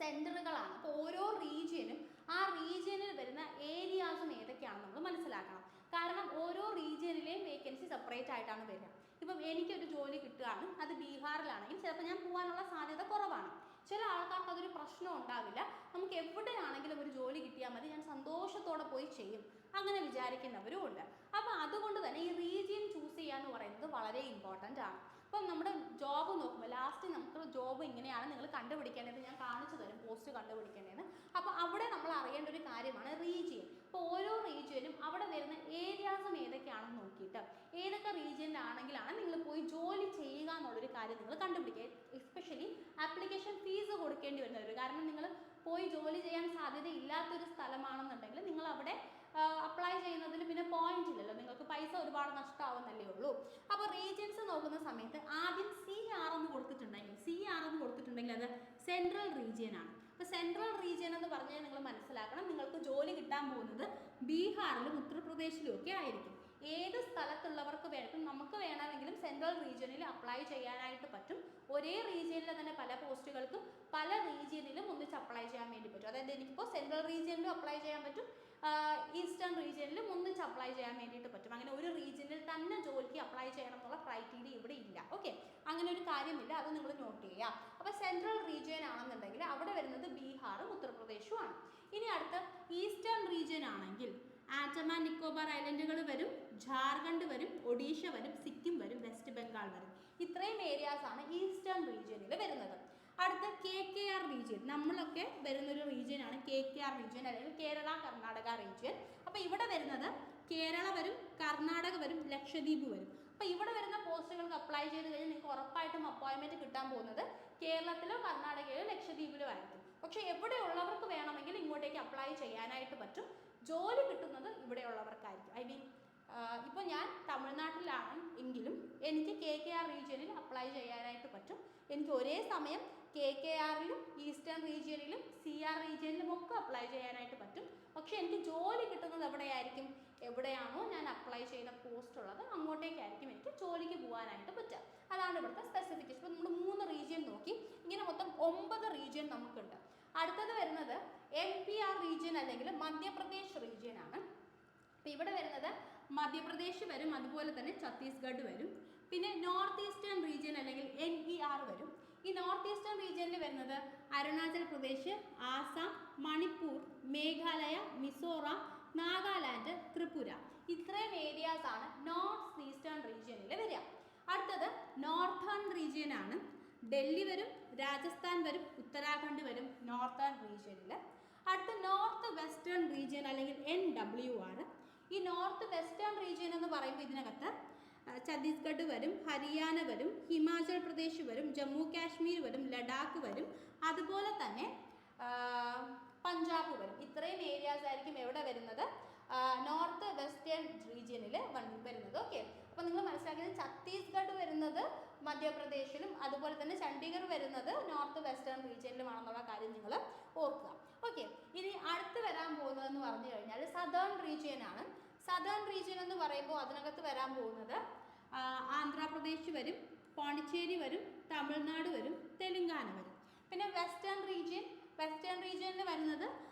സെൻറ്ററുകളാണ്. അപ്പോൾ ഓരോ റീജിയനും ആ റീജിയനിൽ വരുന്ന ഏരിയാസും ഏതൊക്കെയാണെന്ന് നമ്മൾ മനസ്സിലാക്കണം. കാരണം ഓരോ റീജിയനിലെയും വേക്കൻസി സെപ്പറേറ്റ് ആയിട്ടാണ് വരിക. ഇപ്പം എനിക്കൊരു ജോലി കിട്ടുകയാണ്, അത് ബീഹാറിലാണെങ്കിൽ ചിലപ്പോൾ ഞാൻ പോകാനുള്ള സാധ്യത കുറവാണ്. ചില ആൾക്കാർക്ക് അതൊരു പ്രശ്നം ഉണ്ടാവില്ല. നമുക്ക് എവിടെയാണെങ്കിലും ഒരു ജോലി കിട്ടിയാൽ മതി, ഞാൻ സന്തോഷത്തോടെ പോയി ചെയ്യും, അങ്ങനെ വിചാരിക്കുന്നവരും ഉണ്ട്. അപ്പോൾ അതുകൊണ്ട് തന്നെ ഈ റീജിയൻ ചൂസ് ചെയ്യുക എന്ന് പറയുന്നത് വളരെ ഇമ്പോർട്ടൻ്റ് ആണ്. അപ്പം നമ്മുടെ ജോബ് നോക്കുമ്പോൾ ലാസ്റ്റ് നമുക്ക് ജോബ് ഇങ്ങനെയാണ് നിങ്ങൾ കണ്ടുപിടിക്കേണ്ടത്, ഞാൻ കാണിച്ചു തരും പോസ്റ്റ് കണ്ടുപിടിക്കേണ്ടതെന്ന്. അപ്പോൾ അവിടെ നമ്മൾ അറിയേണ്ട ഒരു കാര്യമാണ് റീജിയൻ. അപ്പോൾ ഓരോ റീജിയനും അവിടെ വരുന്ന ഏരിയാസും ഏതൊക്കെയാണെന്ന് നോക്കിയിട്ട് ഏതൊക്കെ റീജിയനിലാണെങ്കിലാണ് നിങ്ങൾ പോയി ജോലി ചെയ്യുക എന്നുള്ളൊരു കാര്യം നിങ്ങൾ കണ്ടുപിടിക്കുക. എസ്പെഷ്യലി ആപ്ലിക്കേഷൻ ഫീസ് കൊടുക്കേണ്ടി വരുന്നവർ. കാരണം നിങ്ങൾ പോയി ജോലി ചെയ്യാൻ സാധ്യതയില്ലാത്തൊരു സ്ഥലമാണെന്നുണ്ടെങ്കിൽ നിങ്ങൾ അവിടെ അപ്ലൈ ചെയ്യുന്നതിന് പിന്നെ പോയിന്റ് ഇല്ലല്ലോ, നിങ്ങൾക്ക് പൈസ ഒരുപാട് നഷ്ടമാവുന്നല്ലേ ഉള്ളൂ. അപ്പോൾ റീജിയൻസ് നോക്കുന്ന സമയത്ത് ആദ്യം CR എന്ന് കൊടുത്തിട്ടുണ്ടെങ്കിൽ അത് സെൻട്രൽ റീജിയൻ ആണ്. അപ്പോൾ സെൻട്രൽ റീജിയൻ എന്ന് പറഞ്ഞാൽ നിങ്ങൾ മനസ്സിലാക്കണം, നിങ്ങൾക്ക് ജോലി കിട്ടാൻ പോകുന്നത് ബീഹാറിലും ഉത്തർപ്രദേശിലും ഒക്കെ ആയിരിക്കും. ഏത് സ്ഥലത്തുള്ളവർക്ക് വേണം, നമുക്ക് വേണമെങ്കിലും സെൻട്രൽ റീജിയനിൽ അപ്ലൈ ചെയ്യാനായിട്ട് പറ്റും. ഒരേ റീജിയനിൽ തന്നെ പല പോസ്റ്റുകൾക്കും പല റീജിയനിലും ഒന്നിച്ച് അപ്ലൈ ചെയ്യാൻ വേണ്ടി പറ്റും. അതായത് എനിക്കിപ്പോൾ സെൻട്രൽ റീജിയനിലും അപ്ലൈ ചെയ്യാൻ പറ്റും, ഈസ്റ്റേൺ റീജിയനിലും ഒന്നിച്ച് അപ്ലൈ ചെയ്യാൻ വേണ്ടിയിട്ട് പറ്റും. അങ്ങനെ ഒരു റീജിയനിൽ തന്നെ ജോലിക്ക് അപ്ലൈ ചെയ്യണം എന്നുള്ള ക്രൈറ്റീരിയ ഇവിടെ ഇല്ല. ഓക്കെ, അങ്ങനെ ഒരു കാര്യമില്ല, അത് നിങ്ങൾ നോട്ട് ചെയ്യുക. അപ്പോൾ സെൻട്രൽ റീജിയൻ ആണെന്നുണ്ടെങ്കിൽ അവിടെ വരുന്നത് ബീഹാറും ഉത്തർപ്രദേശും ആണ്. ഇനി അടുത്ത ഈസ്റ്റേൺ റീജിയൻ ആണെങ്കിൽ ആൻഡമാൻ നിക്കോബാർ ഐലൻഡുകൾ വരും, ജാർഖണ്ഡ് വരും, ഒഡീഷ വരും, സിക്കിം വരും, വെസ്റ്റ് ബംഗാൾ വരും. ഇത്രയും ഏരിയാസ് ആണ് ഈസ്റ്റേൺ റീജിയനിൽ വരുന്നത്. അടുത്ത KKR റീജിയൻ, നമ്മളൊക്കെ വരുന്നൊരു റീജിയനാണ് KKR റീജിയൻ, അല്ലെങ്കിൽ കേരള കർണാടക റീജിയൻ. അപ്പോൾ ഇവിടെ വരുന്നത് കേരള വരും, കർണാടക വരും, ലക്ഷദ്വീപ് വരും. അപ്പോൾ ഇവിടെ വരുന്ന പോസ്റ്റുകൾക്ക് അപ്ലൈ ചെയ്ത് കഴിഞ്ഞാൽ നിങ്ങൾക്ക് ഉറപ്പായിട്ടും അപ്പോയിൻമെൻറ്റ് കിട്ടാൻ പോകുന്നത് കേരളത്തിലോ കർണാടകയിലോ ലക്ഷദ്വീപിലോ ആയിരിക്കും. പക്ഷേ എവിടെയുള്ളവർക്ക് വേണമെങ്കിൽ ഇങ്ങോട്ടേക്ക് അപ്ലൈ ചെയ്യാനായിട്ട് പറ്റും. ജോലി കിട്ടുന്നത് ഇവിടെയുള്ളവർക്കായിരിക്കും. ഐ മീൻ ഇപ്പോൾ ഞാൻ തമിഴ്നാട്ടിലാണ് എങ്കിലും എനിക്ക് KKR റീജിയനിൽ അപ്ലൈ ചെയ്യാനായിട്ട് പറ്റും. എനിക്ക് ഒരേ സമയം KKRലും ഈസ്റ്റേൺ റീജിയനിലും CR റീജിയനിലും ഒക്കെ അപ്ലൈ ചെയ്യാനായിട്ട് പറ്റും. പക്ഷേ എനിക്ക് ജോലി കിട്ടുന്നത് എവിടെയായിരിക്കും? എവിടെയാണോ ഞാൻ അപ്ലൈ ചെയ്ത പോസ്റ്റ് ഉള്ളത് അങ്ങോട്ടേക്കായിരിക്കും എനിക്ക് ജോലിക്ക് പോകാനായിട്ട് പറ്റുക. അതാണ് ഇവിടുത്തെ സ്പെസിഫിക്കേഷൻ. ഇപ്പോൾ നമ്മൾ 3 റീജിയൻ നോക്കി, ഇങ്ങനെ മൊത്തം 9 റീജിയൻ നമുക്കുണ്ട്. അടുത്തത് വരുന്നത് MPR റീജിയൻ അല്ലെങ്കിൽ മധ്യപ്രദേശ് റീജിയൻ ആണ്. അപ്പോൾ ഇവിടെ വരുന്നത് മധ്യപ്രദേശ് വരും, അതുപോലെ തന്നെ ഛത്തീസ്ഗഡ് വരും. പിന്നെ നോർത്ത് ഈസ്റ്റേൺ റീജിയൻ അല്ലെങ്കിൽ NER വരും. ഈ നോർത്ത് ഈസ്റ്റേൺ റീജിയനിൽ വരുന്നത് അരുണാചൽ പ്രദേശ്, ആസാം, മണിപ്പൂർ, മേഘാലയ, മിസോറാം, നാഗാലാൻഡ്, ത്രിപുര. ഇത്രയും ഏരിയാസ് ആണ് നോർത്ത് ഈസ്റ്റേൺ റീജിയനിൽ വരിക. അടുത്തത് നോർത്തേൺ റീജിയൻ ആണ്. ഡൽഹി വരും, രാജസ്ഥാൻ വരും, ഉത്തരാഖണ്ഡ് വരും നോർത്തേൺ റീജിയനിൽ. അടുത്ത നോർത്ത് വെസ്റ്റേൺ റീജിയൻ അല്ലെങ്കിൽ NWR. ഈ നോർത്ത് വെസ്റ്റേൺ റീജിയൻ എന്ന് പറയുമ്പോൾ ഇതിനകത്ത് ഛത്തീസ്ഗഡ് വരും, ഹരിയാന വരും, ഹിമാചൽ പ്രദേശ് വരും, ജമ്മു കാശ്മീർ വരും, ലഡാക്ക് വരും, അതുപോലെ തന്നെ പഞ്ചാബ് വരും. ഇത്രയും ഏരിയാസ് ആയിരിക്കും എവിടെ വരുന്നത്? നോർത്ത് വെസ്റ്റേൺ റീജിയനിൽ വരുന്നത്. ഓക്കെ, അപ്പോൾ നിങ്ങൾ മനസ്സിലാക്കിയത് ഛത്തീസ്ഗഡ് വരുന്നത് മധ്യപ്രദേശിലും അതുപോലെ തന്നെ ചണ്ഡീഗഡ് വരുന്നത് നോർത്ത് വെസ്റ്റേൺ റീജിയനിലുമാണെന്നുള്ള കാര്യം നിങ്ങൾ ഓർക്കുക. ഓക്കെ, ഇനി അടുത്ത് വരാൻ പോകുന്നതെന്ന് പറഞ്ഞു കഴിഞ്ഞാൽ സദേൺ റീജിയൻ ആണ്. സദേൺ റീജിയൻ എന്ന് പറയുമ്പോൾ അതിനകത്ത് വരാൻ പോകുന്നത് ആന്ധ്രാപ്രദേശ് വരും, പോണ്ടിച്ചേരി വരും, തമിഴ്നാട് വരും, തെലുങ്കാന വരും. പിന്നെ വെസ്റ്റേൺ റീജിയനിൽ വരുന്നത്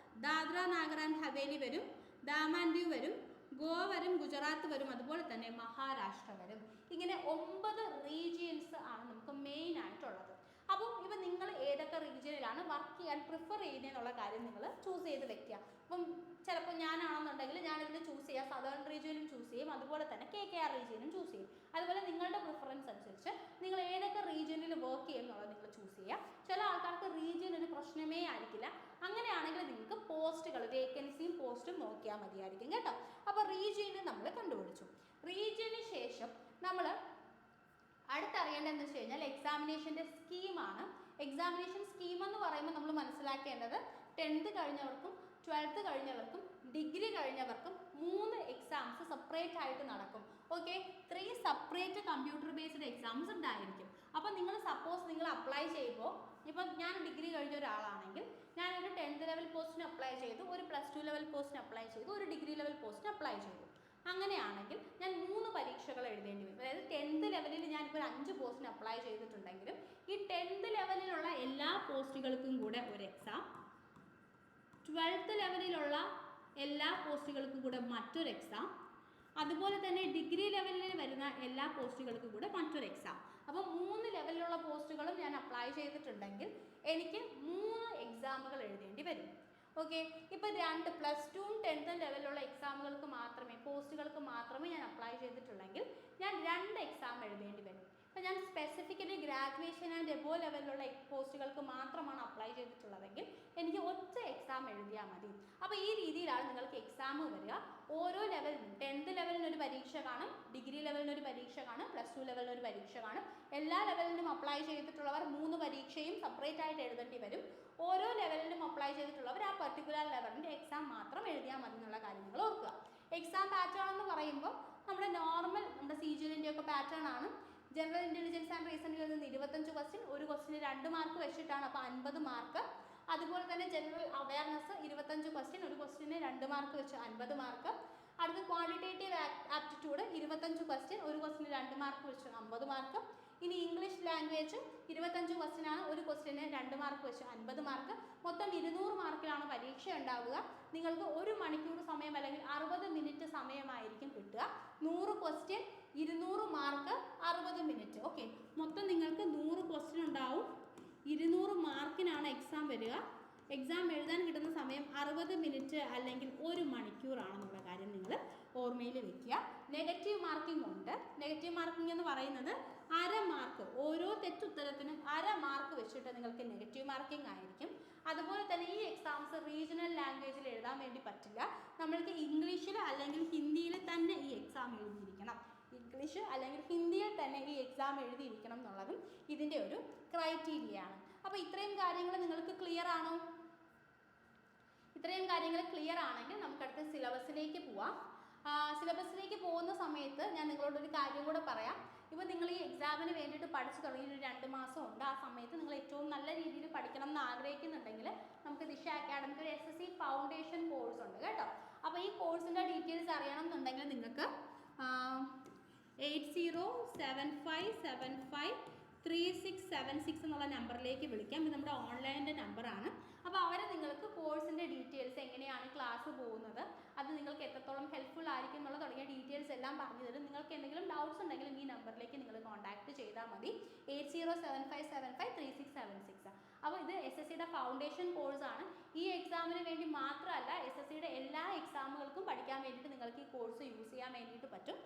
ദാദ്ര നാഗർ ആൻഡ് ഹവേലി വരും, ദാമൻ ദിയു വരും, ഗോവ വരും, ഗുജറാത്ത് വരും, അതുപോലെ തന്നെ മഹാരാഷ്ട്ര വരും. ഇങ്ങനെ 9 റീജിയൻസ് ആണ് നമുക്ക് മെയിൻ ആയിട്ടുള്ളത്. അപ്പോൾ ഇപ്പം നിങ്ങൾ ഏതൊക്കെ റീജിയനിലാണ് വർക്ക് ചെയ്യാൻ പ്രിഫർ ചെയ്യുന്നതെന്നുള്ള കാര്യം നിങ്ങൾ ചൂസ് ചെയ്ത് വെക്കുക. അപ്പം ചിലപ്പോൾ ഞാനാണെന്നുണ്ടെങ്കിൽ ഞാനിതിൽ ചൂസ് ചെയ്യുക, സദേൺ റീജിയനും ചൂസ് ചെയ്യും, അതുപോലെ തന്നെ KKR റീജിയനും ചൂസ് ചെയ്യും. അതുപോലെ നിങ്ങളുടെ പ്രിഫറൻസ് അനുസരിച്ച് നിങ്ങൾ ഏതൊക്കെ റീജിയനിൽ വർക്ക് ചെയ്യും എന്നുള്ളത് നിങ്ങൾ ചൂസ് ചെയ്യുക. ചില ആൾക്കാർക്ക് റീജിയൻ ഒരു പ്രശ്നമേ ആയിരിക്കില്ല. അങ്ങനെയാണെങ്കിൽ നിങ്ങൾക്ക് പോസ്റ്റുകൾ, വേക്കൻസിയും പോസ്റ്റും നോക്കിയാൽ മതിയായിരിക്കും കേട്ടോ. അപ്പോൾ റീജിയന് നമ്മൾ കണ്ടുപിടിച്ചു. റീജിയന് ശേഷം നമ്മൾ അടുത്തറിയേണ്ടതെന്ന് വെച്ച് കഴിഞ്ഞാൽ എക്സാമിനേഷൻ്റെ സ്കീമാണ്. എക്സാമിനേഷൻ സ്കീം എന്ന് പറയുമ്പോൾ നമ്മൾ മനസ്സിലാക്കേണ്ടത് 10th കഴിഞ്ഞവർക്കും 12th കഴിഞ്ഞവർക്കും ഡിഗ്രി കഴിഞ്ഞവർക്കും 3 എക്സാംസ് സെപ്പറേറ്റ് ആയിട്ട് നടക്കും. Okay, 3 separate computer based exams ഉണ്ടായിരിക്കും. അപ്പോൾ നിങ്ങൾ സപ്പോസ് നിങ്ങൾ അപ്ലൈ ചെയ്യുമ്പോൾ, ഇപ്പം ഞാൻ ഡിഗ്രി കഴിഞ്ഞ ഒരാളാണെങ്കിൽ ഞാനൊരു 10th ലെവൽ പോസ്റ്റിന് അപ്ലൈ ചെയ്തു, ഒരു +2 ലെവൽ പോസ്റ്റിന് അപ്ലൈ ചെയ്തു, ഒരു ഡിഗ്രി ലെവൽ പോസ്റ്റിന് അപ്ലൈ ചെയ്തു. അങ്ങനെയാണെങ്കിൽ ഞാൻ 3 പരീക്ഷകൾ എഴുതേണ്ടി വരും. അതായത് 10th ലെവലിൽ ഞാനിപ്പോൾ 5 പോസ്റ്റിന് അപ്ലൈ ചെയ്തിട്ടുണ്ടെങ്കിലും ഈ 10th ലെവലിലുള്ള എല്ലാ പോസ്റ്റുകൾക്കും കൂടെ ഒരു എക്സാം, 12th ലെവലിലുള്ള എല്ലാ പോസ്റ്റുകൾക്കും കൂടെ മറ്റൊരു എക്സാം, അതുപോലെ തന്നെ ഡിഗ്രി ലെവലിൽ വരുന്ന എല്ലാ പോസ്റ്റുകൾക്കും കൂടെ മറ്റൊരു എക്സാം. അപ്പോൾ 3 ലെവലിലുള്ള പോസ്റ്റുകളും ഞാൻ അപ്ലൈ ചെയ്തിട്ടുണ്ടെങ്കിൽ എനിക്ക് 3 എക്സാമുകൾ എഴുതേണ്ടി വരും. ഓക്കെ, ഇപ്പോൾ 2 +2 10th ലെവലിലുള്ള എക്സാമുകൾക്ക് മാത്രമേ, പോസ്റ്റുകൾക്ക് മാത്രമേ ഞാൻ അപ്ലൈ ചെയ്തിട്ടുള്ളെങ്കിൽ ഞാൻ 2 എക്സാം എഴുതേണ്ടി വരും. അപ്പോൾ ഞാൻ സ്പെസിഫിക്കലി ഗ്രാജുവേഷൻ ആൻഡ് എബോ ലെവലിലുള്ള പോസ്റ്റുകൾക്ക് മാത്രമാണ് അപ്ലൈ ചെയ്തിട്ടുള്ളതെങ്കിൽ എനിക്ക് ഒറ്റ എക്സാം എഴുതിയാൽ മതി. അപ്പോൾ ഈ രീതിയിലാണ് നിങ്ങൾക്ക് എക്സാം വരിക. ഓരോ ലെവലിനും 10th ലെവലിനൊരു പരീക്ഷ കാണും, ഡിഗ്രി ലെവലിനൊരു പരീക്ഷ കാണും, +2 ലെവലിനൊരു പരീക്ഷ കാണും. എല്ലാ ലെവലിനും അപ്ലൈ ചെയ്തിട്ടുള്ളവർ 3 പരീക്ഷയും സെപ്പറേറ്റ് ആയിട്ട് എഴുതേണ്ടി വരും. ഓരോ ലെവലിലും അപ്ലൈ ചെയ്തിട്ടുള്ളവർ ആ പർട്ടിക്കുലർ ലെവലിൻ്റെ എക്സാം മാത്രം എഴുതിയാൽ മതി എന്നുള്ള കാര്യം നിങ്ങൾ ഓർക്കുക. എക്സാം പാറ്റേൺ എന്ന് പറയുമ്പോൾ നമ്മുടെ നോർമൽ നമ്മുടെ CGLൻ്റെ ഒക്കെ പാറ്റേൺ ആണ്. ജനറൽ ഇൻ്റലിജൻസ് ആൻഡ് റീസണിംഗിൽ നിന്ന് 25 ക്വസ്റ്റ്യൻ, ഒരു ക്വസ്റ്റിന് 2 മാർക്ക് വെച്ചിട്ടാണ്, അപ്പോൾ 50 മാർക്ക്. അതുപോലെ തന്നെ ജനറൽ അവയർനെസ് 25 ക്വസ്റ്റ്യൻ, ഒരു ക്വസ്റ്റിന് 2 മാർക്ക് വെച്ച് 50 മാർക്ക്. അടുത്ത ക്വാണ്ടിറ്റേറ്റീവ് ആപ്റ്റിറ്റ്യൂഡ് 25 ക്വസ്റ്റ്യൻ, ഒരു ക്വസ്റ്റിന് 2 മാർക്ക് വെച്ച് 50 മാർക്ക്. ഇനി ഇംഗ്ലീഷ് ലാംഗ്വേജ് 25 ക്വസ്റ്റ്യനാണ്, ഒരു ക്വസ്റ്റിന് 2 മാർക്ക് വെച്ച് 50 മാർക്ക്. മൊത്തം 200 മാർക്കിലാണ് പരീക്ഷ ഉണ്ടാവുക. നിങ്ങൾക്ക് 1 മണിക്കൂർ സമയം അല്ലെങ്കിൽ 60 മിനിറ്റ് സമയമായിരിക്കും കിട്ടുക. 100 ക്വസ്റ്റ്യൻ, 200 മാർക്ക്, 60 മിനിറ്റ്. ഓക്കെ, മൊത്തം നിങ്ങൾക്ക് 100 ക്വസ്റ്റ്യൻ ഉണ്ടാവും. 200 മാർക്കിനാണ് എക്സാം വരിക. എക്സാം എഴുതാൻ കിട്ടുന്ന സമയം 60 മിനിറ്റ് അല്ലെങ്കിൽ 1 മണിക്കൂറാണെന്നുള്ള കാര്യം നിങ്ങൾ മാർക്കിംഗ് ഉണ്ട്. നെഗറ്റീവ് മാർക്കിംഗ് എന്ന് പറയുന്നത് അര മാർക്ക്, ഓരോ തെറ്റുത്തരത്തിനും അര മാർക്ക് വെച്ചിട്ട് നിങ്ങൾക്ക് നെഗറ്റീവ് മാർക്കിംഗ് ആയിരിക്കും. അതുപോലെ തന്നെ ഈ എക്സാംസ് റീജിയണൽ ലാംഗ്വേജിൽ എഴുതാൻ വേണ്ടി പറ്റില്ല. നമ്മൾക്ക് ഇംഗ്ലീഷിൽ അല്ലെങ്കിൽ ഹിന്ദിയിൽ തന്നെ ഈ എക്സാം എഴുതിയിരിക്കണം. ഇംഗ്ലീഷ് അല്ലെങ്കിൽ ഹിന്ദിയിൽ തന്നെ ഈ എക്സാം എഴുതിയിരിക്കണം എന്നുള്ളതും ഇതിൻ്റെ ഒരു ക്രൈറ്റീരിയയാണ്. അപ്പോൾ ഇത്രയും കാര്യങ്ങൾ നിങ്ങൾക്ക് ക്ലിയർ ആണോ? ഇത്രയും കാര്യങ്ങൾ ക്ലിയർ ആണെങ്കിൽ നമുക്കടുത്ത സിലബസിലേക്ക് പോവാം. സിലബസിലേക്ക് പോകുന്ന സമയത്ത് ഞാൻ നിങ്ങളോടൊരു കാര്യം കൂടെ പറയാം. ഇപ്പോൾ നിങ്ങൾ ഈ എക്സാമിന് വേണ്ടിയിട്ട് പഠിച്ചു തുടങ്ങി ഒരു 2 മാസം ഉണ്ട്. ആ സമയത്ത് നിങ്ങൾ ഏറ്റവും നല്ല രീതിയിൽ പഠിക്കണം എന്ന് ആഗ്രഹിക്കുന്നുണ്ടെങ്കിൽ നമുക്ക് ദിശ അക്കാഡമിക്ക് ഒരു SSC ഫൗണ്ടേഷൻ കോഴ്സ് ഉണ്ട് കേട്ടോ. അപ്പോൾ ഈ കോഴ്സിൻ്റെ ഡീറ്റെയിൽസ് അറിയണം എന്നുണ്ടെങ്കിൽ നിങ്ങൾക്ക് 8075753676 എന്നുള്ള നമ്പറിലേക്ക് വിളിക്കാം. ഇത് നമ്മുടെ ഓൺലൈനിൻ്റെ നമ്പറാണ്. അപ്പോൾ അവരെ നിങ്ങൾക്ക് കോഴ്സിൻ്റെ ഡീറ്റെയിൽസ്, എങ്ങനെയാണ് ക്ലാസ് പോകുന്നത്, അത് നിങ്ങൾക്ക് എത്രത്തോളം ഹെൽപ്ഫുൾ ആയിരിക്കും എന്നുള്ള തുടങ്ങിയ ഡീറ്റെയിൽസ് എല്ലാം പറഞ്ഞു തരും. നിങ്ങൾക്ക് എന്തെങ്കിലും ഡൗട്ട്സ് ഉണ്ടെങ്കിലും ഈ നമ്പറിലേക്ക് നിങ്ങൾ കോൺടാക്ട് ചെയ്താൽ മതി. 8075753676. അപ്പോൾ ഇത് SSCയുടെ ഫൗണ്ടേഷൻ കോഴ്സാണ്. ഈ എക്സാമിന് വേണ്ടി മാത്രമല്ല, SSCയുടെ എല്ലാ എക്സാമുകൾക്കും പഠിക്കാൻ വേണ്ടിയിട്ട് നിങ്ങൾക്ക് ഈ കോഴ്സ് യൂസ് ചെയ്യാൻ വേണ്ടിയിട്ട് പറ്റും.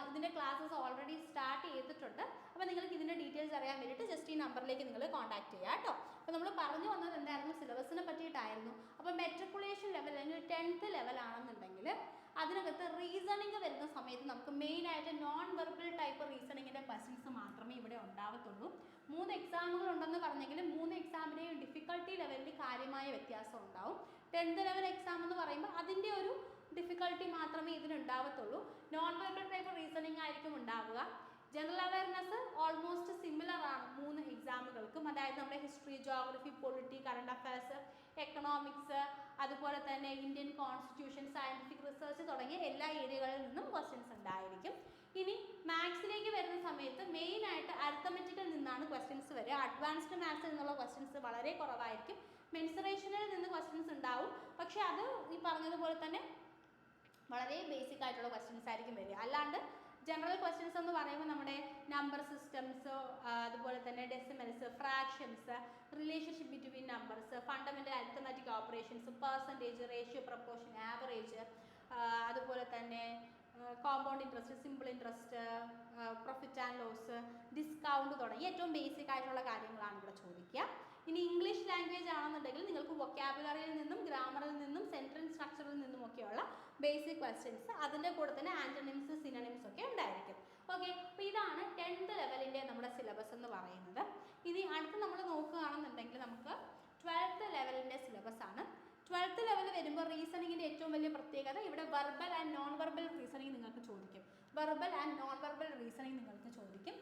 ഇതിൻ്റെ ക്ലാസ്സസ് ഓൾറെഡി സ്റ്റാർട്ട് ചെയ്തിട്ടുണ്ട്. അപ്പോൾ നിങ്ങൾക്ക് ഇതിൻ്റെ ഡീറ്റെയിൽസ് അറിയാൻ വേണ്ടിയിട്ട് ജസ്റ്റ് ഈ നമ്പറിലേക്ക് നിങ്ങൾ കോൺടാക്ട് ചെയ്യുക കേട്ടോ. അപ്പോൾ നമ്മൾ പറഞ്ഞു വന്നത് എന്തായിരുന്നു? സിലബസിനെ പറ്റിയിട്ടായിരുന്നു. അപ്പോൾ മെട്രിക്കുലേഷൻ ലെവൽ അല്ലെങ്കിൽ 10th ലെവലാണെന്നുണ്ടെങ്കിൽ അതിനകത്ത് റീസണിങ് വരുന്ന സമയത്ത് നമുക്ക് മെയിനായിട്ട് നോൺ വെർബൽ ടൈപ്പ് റീസണിങ്ങിൻ്റെ ക്വസ്റ്റ്യൻസ് മാത്രമേ ഇവിടെ ഉണ്ടാവത്തുള്ളൂ. 3 എക്സാമുകൾ ഉണ്ടെന്ന് പറഞ്ഞെങ്കിലും 3 എക്സാമിൻ്റെയും ഡിഫിക്കൽട്ടി ലെവലിൽ കാര്യമായ വ്യത്യാസം ഉണ്ടാവും. 10th ലെവൽ എക്സാം എന്ന് പറയുമ്പോൾ അതിൻ്റെ ഒരു ഡിഫിക്കൽട്ടി മാത്രമേ ഇതിനുണ്ടാവത്തുള്ളൂ. നോൺ വെർബൽ ടൈപ്പ് റീസണിങ് ആയിരിക്കും ഉണ്ടാവുക. ജനറൽ അവയർനെസ് ഓൾമോസ്റ്റ് സിമിലർ ആണ് 3 എക്സാമുകൾക്കും. അതായത് നമ്മുടെ history, geography, polity, current affairs, economics, അതുപോലെ തന്നെ ഇന്ത്യൻ കോൺസ്റ്റിറ്റ്യൂഷൻ, സയൻറ്റിഫിക് റിസർച്ച് തുടങ്ങിയ എല്ലാ ഏരിയകളിൽ നിന്നും ക്വസ്റ്റ്യൻസ് ഉണ്ടായിരിക്കും. ഇനി മാത്സിലേക്ക് വരുന്ന സമയത്ത് മെയിനായിട്ട് അരിത്തമെറ്റിക്കിൽ നിന്നാണ് ക്വസ്റ്റ്യൻസ് വരിക. അഡ്വാൻസ്ഡ് മാത്സിൽ നിന്നുള്ള ക്വസ്റ്റ്യൻസ് വളരെ കുറവായിരിക്കും. മെൻസുറേഷനിൽ നിന്ന് ക്വസ്റ്റ്യൻസ് ഉണ്ടാവും. പക്ഷേ അത് ഈ പറഞ്ഞതുപോലെ തന്നെ വളരെ ബേസിക് ആയിട്ടുള്ള ക്വസ്റ്റ്യൻസ് ആയിരിക്കും വരിക. അല്ലാണ്ട് ജനറൽ ക്വസ്റ്റ്യൻസ് എന്ന് പറയുമ്പോൾ നമ്മുടെ നമ്പർ സിസ്റ്റംസ്, അതുപോലെ തന്നെ decimals, fractions, relationship between numbers, fundamental arithmetic operations, percentage, ratio, proportion, average, അതുപോലെ തന്നെ compound interest, simple interest, profit and loss, discount തുടങ്ങി ഏറ്റവും ബേസിക് ആയിട്ടുള്ള കാര്യങ്ങളാണ് ഇവിടെ ചോദിക്കുക. ഇനി ഇംഗ്ലീഷ് ലാംഗ്വേജ് ആണെന്നുണ്ടെങ്കിൽ നിങ്ങൾക്ക് വൊക്കാബുലറിയിൽ നിന്നും ഗ്രാമറിൽ നിന്നും സെൻറ്റൻസ് സ്ട്രക്ചറിൽ നിന്നുമൊക്കെയുള്ള ബേസിക് ക്വസ്റ്റ്യൻസ്, അതിൻ്റെ കൂടെ തന്നെ ആൻറ്റണിംസ്, സിനണിംസ് ഒക്കെ ഉണ്ടായിരിക്കും. ഓക്കെ, അപ്പോൾ ഇതാണ് 10th ലെവലിൻ്റെ നമ്മുടെ സിലബസ് എന്ന് പറയുന്നത്. ഇനി അടുത്ത് നമ്മൾ നോക്കുകയാണെന്നുണ്ടെങ്കിൽ നമുക്ക് 12th ലെവലിൻ്റെ സിലബസ് ആണ്. 12th ലെവൽ വരുമ്പോൾ റീസണിങ്ങിൻ്റെ ഏറ്റവും വലിയ പ്രത്യേകത ഇവിടെ verbal and non verbal reasoning നിങ്ങൾക്ക് ചോദിക്കും. Verbal and non verbal reasoning നിങ്ങൾക്ക് ചോദിക്കും.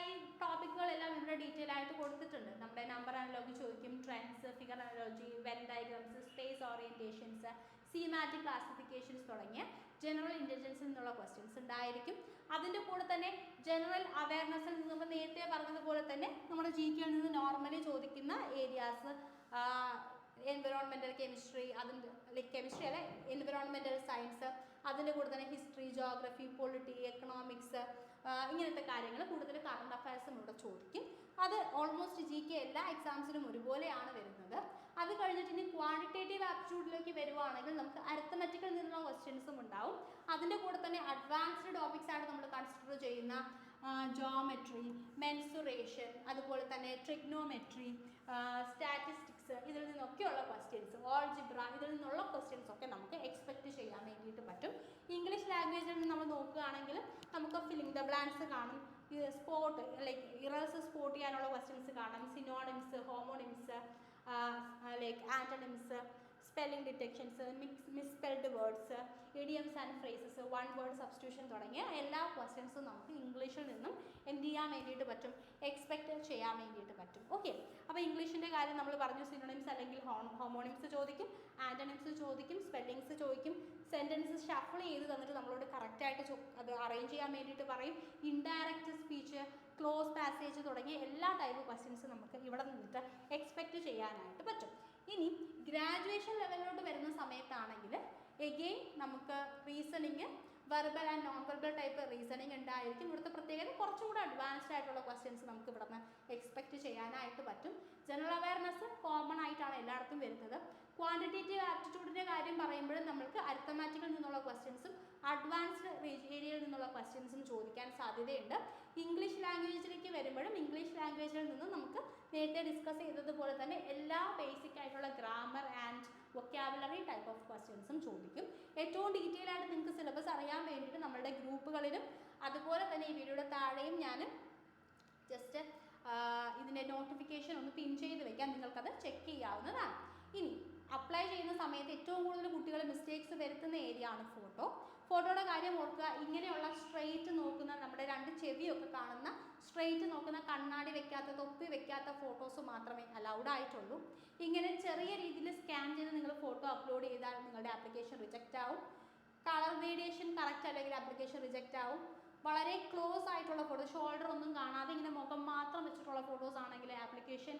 ഈ ടോപ്പിക്കുകളെല്ലാം ഇവിടെ ഡീറ്റെയിൽ ആയിട്ട് കൊടുത്തിട്ടുണ്ട്. നമ്മുടെ നമ്പർ അനലോഗി ചോദിക്കും, trends, figure analogy, Venn diagrams, space orientations, schematic classifications തുടങ്ങിയ ജനറൽ ഇൻ്റലിജൻസിൽ നിന്നുള്ള ക്വസ്റ്റ്യൻസ് ഉണ്ടായിരിക്കും. അതിൻ്റെ കൂടെ തന്നെ ജനറൽ അവയർനെസ്സിൽ നിന്ന് നമ്മൾ നേരത്തെ പറഞ്ഞതുപോലെ തന്നെ നമ്മുടെ GKയിൽ നിന്ന് നോർമലി ചോദിക്കുന്ന ഏരിയാസ്, എൻവിറോൺമെൻറ്റൽ കെമിസ്ട്രി, അതിൻ്റെ കെമിസ്ട്രി അല്ല, എൻവിറോൺമെൻറ്റൽ സയൻസ്, അതിൻ്റെ കൂടെ തന്നെ ഹിസ്റ്ററി, ജോഗ്രഫി, പൊളിറ്റി, എക്കണോമിക്സ്, ഇങ്ങനത്തെ കാര്യങ്ങൾ, കൂടുതൽ കറണ്ട് അഫയേഴ്സും ഇവിടെ ചോദിക്കും. അത് ഓൾമോസ്റ്റ് GK എല്ലാ എക്സാംസിനും ഒരുപോലെയാണ് വരുന്നത്. അത് കഴിഞ്ഞിട്ട് ഇനി ക്വാണ്ടിറ്റേറ്റീവ് ആപ്റ്റിറ്റ്യൂഡിലേക്ക് വരുവാണെങ്കിൽ നമുക്ക് അരിത്തമെറ്റിക്കിൽ നിന്നുള്ള ക്വസ്റ്റ്യൻസും ഉണ്ടാവും. അതിൻ്റെ കൂടെ തന്നെ അഡ്വാൻസ്ഡ് ടോപ്പിക്സ് ആയിട്ട് നമ്മൾ കൺസിഡർ ചെയ്യുന്ന ജോമെട്രി, മെൻസുറേഷൻ, അതുപോലെ തന്നെ ട്രിഗ്നോമെട്രി, സ്റ്റാറ്റിസ്റ്റിക്സ്, ഇതിൽ നിന്നൊക്കെയുള്ള ക്വസ്റ്റ്യൻസ്, ഓൾജിബ്ര, ഇതിൽ നിന്നുള്ള ക്വസ്റ്റ്യൻസ് ഒക്കെ നമുക്ക് എക്സ്പെക്റ്റ് ചെയ്യാൻ വേണ്ടിയിട്ട് പറ്റും. ഇംഗ്ലീഷ് ലാംഗ്വേജിൽ നിന്ന് നമ്മൾ നോക്കുകയാണെങ്കിൽ നമുക്ക് ഫില്ലിംഗ് ദ ബ്ലാങ്ക്സ് കാണും, സ്പോട്ട് ലൈക്ക് ഇറേഴ്സ് സ്പോട്ട് ചെയ്യാനുള്ള ക്വസ്റ്റ്യൻസ് കാണാം, synonyms, homonyms, like antonyms, spelling detections, misspelled words, idioms and phrases, one word substitution തുടങ്ങിയ എല്ലാ ക്വസ്റ്റ്യൻസും നമുക്ക് ഇംഗ്ലീഷിൽ നിന്നും എന്ത് ചെയ്യാൻ വേണ്ടിയിട്ട് പറ്റും, എക്സ്പെക്റ്റ് ചെയ്യാൻ വേണ്ടിയിട്ട് പറ്റും. ഓക്കെ, അപ്പോൾ ഇംഗ്ലീഷിൻ്റെ കാര്യം നമ്മൾ പറഞ്ഞു. സിനോണിംസ് അല്ലെങ്കിൽ ഹോമോണിംസ് ചോദിക്കും, ആൻറ്റണിംസ് ചോദിക്കും, സ്പെല്ലിങ്സ് ചോദിക്കും, സെൻറ്റൻസ് ഷഫിൾ ചെയ്ത് തന്നിട്ട് നമ്മളോട് കറക്റ്റായിട്ട് അത് അറേഞ്ച് ചെയ്യാൻ വേണ്ടിയിട്ട് പറയും. ഇൻഡയറക്റ്റ് സ്പീച്ച്, ക്ലോസ് പാസേജ് തുടങ്ങിയ എല്ലാ ടൈപ്പ് ക്വസ്റ്റ്യൻസ് നമുക്ക് ഇവിടെ നിന്നിട്ട് എക്സ്പെക്റ്റ് ചെയ്യാനായിട്ട് പറ്റും. ഇനി ഗ്രാജുവേഷൻ ലെവലിലോട്ട് വരുന്ന സമയത്താണെങ്കിൽ എഗെയിൻ നമുക്ക് reasoning verbal and non verbal type reasoning ഉണ്ടായിരിക്കും. ഇവിടുത്തെ പ്രത്യേകത കുറച്ചുകൂടെ അഡ്വാൻസ്ഡ് ആയിട്ടുള്ള ക്വസ്റ്റ്യൻസ് നമുക്ക് ഇവിടെ നിന്ന് എക്സ്പെക്ട് ചെയ്യാനായിട്ട് പറ്റും. ജനറൽ അവയർനെസ് കോമൺ ആയിട്ടാണ് എല്ലായിടത്തും വരുന്നത്. ക്വാണ്ടിറ്റേറ്റീവ് ആപ്റ്റിറ്റ്യൂഡിൻ്റെ കാര്യം പറയുമ്പോഴും നമുക്ക് അരിത്തമാറ്റിക്കിൽ നിന്നുള്ള ക്വസ്റ്റ്യൻസും അഡ്വാൻസ്ഡ് ഏരിയയിൽ നിന്നുള്ള ക്വസ്റ്റ്യൻസും ചോദിക്കാൻ സാധ്യതയുണ്ട്. ഇംഗ്ലീഷ് ലാംഗ്വേജിലേക്ക് വരുമ്പോഴും ഇംഗ്ലീഷ് ലാംഗ്വേജിൽ നിന്ന് നമുക്ക് നേരത്തെ ഡിസ്കസ് ചെയ്തതുപോലെ തന്നെ എല്ലാ ബേസിക് ആയിട്ടുള്ള grammar and vocabulary type of ക്വസ്റ്റ്യൻസും ചോദിക്കും. ഏറ്റവും ഡീറ്റെയിൽ ആയിട്ട് നിങ്ങൾക്ക് സിലബസ് അറിയാൻ വേണ്ടിയിട്ട് നമ്മളുടെ ഗ്രൂപ്പുകളിലും അതുപോലെ തന്നെ ഈ വീഡിയോയുടെ താഴെയും ഞാൻ ജസ്റ്റ് ഇതിൻ്റെ നോട്ടിഫിക്കേഷൻ ഒന്ന് പിൻ ചെയ്ത് വെക്കാം, നിങ്ങൾക്കത് ചെക്ക് ചെയ്യാവുന്നതാണ്. ഇനി അപ്ലൈ ചെയ്യുന്ന സമയത്ത് ഏറ്റവും കൂടുതൽ കുട്ടികൾ മിസ്റ്റേക്സ് വരുത്തുന്ന ഏരിയ ആണ് ഫോട്ടോയുടെ കാര്യം ഓർക്കുക. ഇങ്ങനെയുള്ള സ്ട്രെയിറ്റ് നോക്കുന്ന നമ്മുടെ രണ്ട് ചെവിയൊക്കെ കാണുന്ന സ്ട്രെയിറ്റ് നോക്കുന്ന കണ്ണാടി വെക്കാത്ത തൊപ്പി വെക്കാത്ത ഫോട്ടോസ് മാത്രമേ അലൗഡ് ആയിട്ടുള്ളൂ. ഇങ്ങനെ ചെറിയ രീതിയിൽ സ്കാൻ ചെയ്ത് നിങ്ങൾ ഫോട്ടോ അപ്ലോഡ് ചെയ്താൽ നിങ്ങളുടെ ആപ്ലിക്കേഷൻ റിജക്റ്റ് ആവും. കളർ വേരിയേഷൻ കറക്റ്റ് അല്ലെങ്കിൽ ആപ്ലിക്കേഷൻ റിജക്റ്റ് ആവും. വളരെ ക്ലോസ് ആയിട്ടുള്ള ഫോട്ടോ, ഷോൾഡർ ഒന്നും കാണാതെ ഇങ്ങനെ മുഖം മാത്രം വെച്ചിട്ടുള്ള ഫോട്ടോസ് ആണെങ്കിൽ ആപ്ലിക്കേഷൻ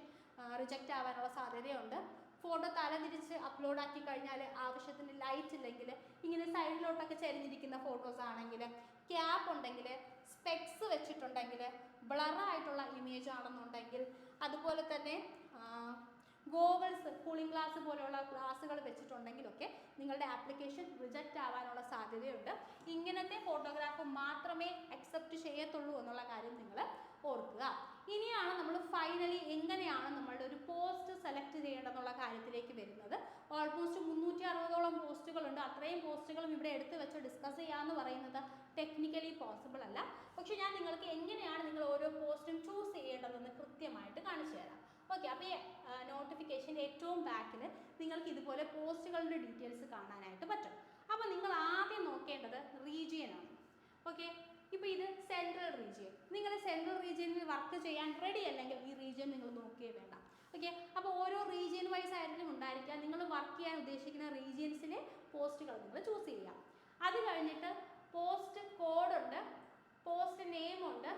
റിജക്റ്റ് ആവാനുള്ള സാധ്യതയുണ്ട്. ഫോട്ടോ തലതിരിച്ച് അപ്ലോഡ് ആക്കി കഴിഞ്ഞാൽ ആവശ്യത്തിന് ലൈറ്റ് ഇല്ലെങ്കിൽ, ഇങ്ങനെ സൈഡിലോട്ടൊക്കെ ചരിഞ്ഞിരിക്കുന്ന ഫോട്ടോസ് ആണെങ്കിൽ, ക്യാപ്പ് ഉണ്ടെങ്കിൽ, സ്പെക്സ് വെച്ചിട്ടുണ്ടെങ്കിൽ, ബ്ലറായിട്ടുള്ള ഇമേജ് ആണെന്നുണ്ടെങ്കിൽ, അതുപോലെ തന്നെ ഗോഗിൾസ് കൂളിംഗ് ഗ്ലാസ് പോലെയുള്ള ഗ്ലാസുകൾ വെച്ചിട്ടുണ്ടെങ്കിലൊക്കെ നിങ്ങളുടെ ആപ്ലിക്കേഷൻ റിജക്റ്റ് ആവാനുള്ള സാധ്യതയുണ്ട്. ഇങ്ങനത്തെ ഫോട്ടോഗ്രാഫ് മാത്രമേ അക്സെപ്റ്റ് ചെയ്യത്തുള്ളൂ എന്നുള്ള കാര്യം നിങ്ങൾ ഓർക്കുക. ഇനിയാണ് നമ്മൾ ഫൈനലി എങ്ങനെയാണ് നമ്മളുടെ ഒരു പോസ്റ്റ് സെലക്ട് ചെയ്യേണ്ടതെന്നുള്ള കാര്യത്തിലേക്ക് വരുന്നത്. ഓൾമോസ്റ്റ് 360ഓളം പോസ്റ്റുകളുണ്ട്. അത്രയും പോസ്റ്റുകളും ഇവിടെ എടുത്ത് വെച്ച് ഡിസ്കസ് ചെയ്യാമെന്ന് പറയുന്നത് ടെക്നിക്കലി പോസിബിൾ അല്ല. പക്ഷെ ഞാൻ നിങ്ങൾക്ക് എങ്ങനെയാണ് നിങ്ങൾ ഓരോ പോസ്റ്റും ചൂസ് ചെയ്യേണ്ടതെന്ന് കൃത്യമായിട്ട് കാണിച്ചു തരാം. ഓക്കെ, അപ്പോൾ ഈ നോട്ടിഫിക്കേഷൻ്റെ ഏറ്റവും ബാക്കിൽ നിങ്ങൾക്ക് ഇതുപോലെ പോസ്റ്റുകളുടെ ഡീറ്റെയിൽസ് കാണാനായിട്ട് പറ്റും. അപ്പോൾ നിങ്ങൾ ആദ്യം നോക്കേണ്ടത് റീജിയനാണ്. ഓക്കെ, ഇപ്പോൾ ഇത് സെൻട്രൽ റീജിയൻ. നിങ്ങൾ സെൻട്രൽ റീജിയനിൽ വർക്ക് ചെയ്യാൻ റെഡി അല്ലെങ്കിൽ ഈ റീജിയൻ നിങ്ങൾ നോക്കിയേ വേണ്ട. ഓക്കെ, അപ്പോൾ ഓരോ റീജിയൻ വൈസ് ആയിരിക്കും ഉണ്ടായിരിക്കുക. നിങ്ങൾ വർക്ക് ചെയ്യാൻ ഉദ്ദേശിക്കുന്ന റീജിയൻസിലെ പോസ്റ്റുകൾ നിങ്ങൾ ചൂസ് ചെയ്യാം. അത് കഴിഞ്ഞിട്ട് പോസ്റ്റ് കോഡുണ്ട്, പോസ്റ്റ് നെയിം ഉണ്ട്,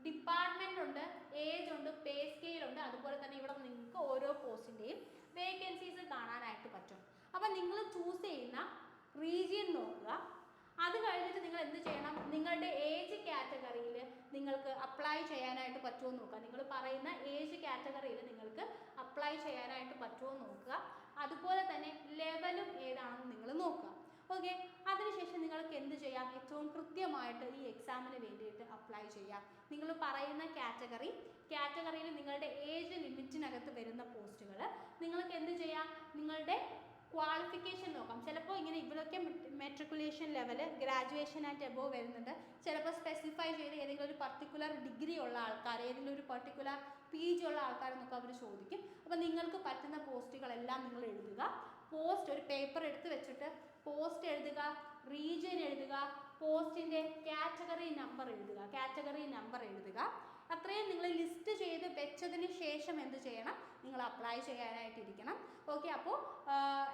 ഡിപ്പാർട്ട്മെൻ്റ് ഉണ്ട്, ഏജ് ഉണ്ട്, പേ സ്കെയിൽ ഉണ്ട്. അതുപോലെ തന്നെ ഇവിടെ നിങ്ങൾക്ക് ഓരോ പോസ്റ്റിൻ്റെയും വേക്കൻസീസ് കാണാനായിട്ട് പറ്റും. അപ്പം നിങ്ങൾ ചൂസ് ചെയ്യുന്ന റീജിയൻ നോക്കുക. അത് കഴിഞ്ഞിട്ട് നിങ്ങൾ എന്ത് ചെയ്യണം, നിങ്ങളുടെ ഏജ് കാറ്റഗറിയിൽ നിങ്ങൾക്ക് അപ്ലൈ ചെയ്യാനായിട്ട് പറ്റുമോ എന്ന് നോക്കുക. നിങ്ങൾ പറയുന്ന ഏജ് കാറ്റഗറിയിൽ നിങ്ങൾക്ക് അപ്ലൈ ചെയ്യാനായിട്ട് പറ്റുമോ എന്ന് നോക്കുക. അതുപോലെ തന്നെ ലെവലും ഏതാണെന്ന് നിങ്ങൾ നോക്കുക. ഓക്കെ, അതിനുശേഷം നിങ്ങൾക്ക് എന്ത് ചെയ്യാം, ഏറ്റവും കൃത്യമായിട്ട് ഈ എക്സാമിന് വേണ്ടിയിട്ട് അപ്ലൈ ചെയ്യാം. നിങ്ങൾ പറയുന്ന കാറ്റഗറിയിൽ നിങ്ങളുടെ ഏജ് ലിമിറ്റിനകത്ത് വരുന്ന പോസ്റ്റുകൾ നിങ്ങൾക്ക് എന്ത് ചെയ്യാം, നിങ്ങളുടെ ക്വാളിഫിക്കേഷൻ നോക്കാം. ചിലപ്പോൾ ഇങ്ങനെ ഇവിടെയൊക്കെ matriculation level graduation and above വരുന്നുണ്ട്. ചിലപ്പോൾ സ്പെസിഫൈ ചെയ്ത് ഏതെങ്കിലും ഒരു പർട്ടിക്കുലർ ഡിഗ്രി ഉള്ള ആൾക്കാർ, ഏതെങ്കിലും ഒരു പർട്ടിക്കുലർ PG ഉള്ള ആൾക്കാരെന്നൊക്കെ അവർ ചോദിക്കും. അപ്പോൾ നിങ്ങൾക്ക് പറ്റുന്ന പോസ്റ്റുകളെല്ലാം നിങ്ങൾ എഴുതുക. പോസ്റ്റ് ഒരു പേപ്പർ എടുത്ത് വെച്ചിട്ട് പോസ്റ്റ് എഴുതുക, റീജിയൻ എഴുതുക, പോസ്റ്റിൻ്റെ കാറ്റഗറി നമ്പർ എഴുതുക. അത്രയും നിങ്ങൾ ലിസ്റ്റ് ചെയ്ത് വെച്ചതിന് ശേഷം എന്ത് ചെയ്യണം, നിങ്ങൾ അപ്ലൈ ചെയ്യാനായിട്ടിരിക്കണം. ഓക്കെ, അപ്പോൾ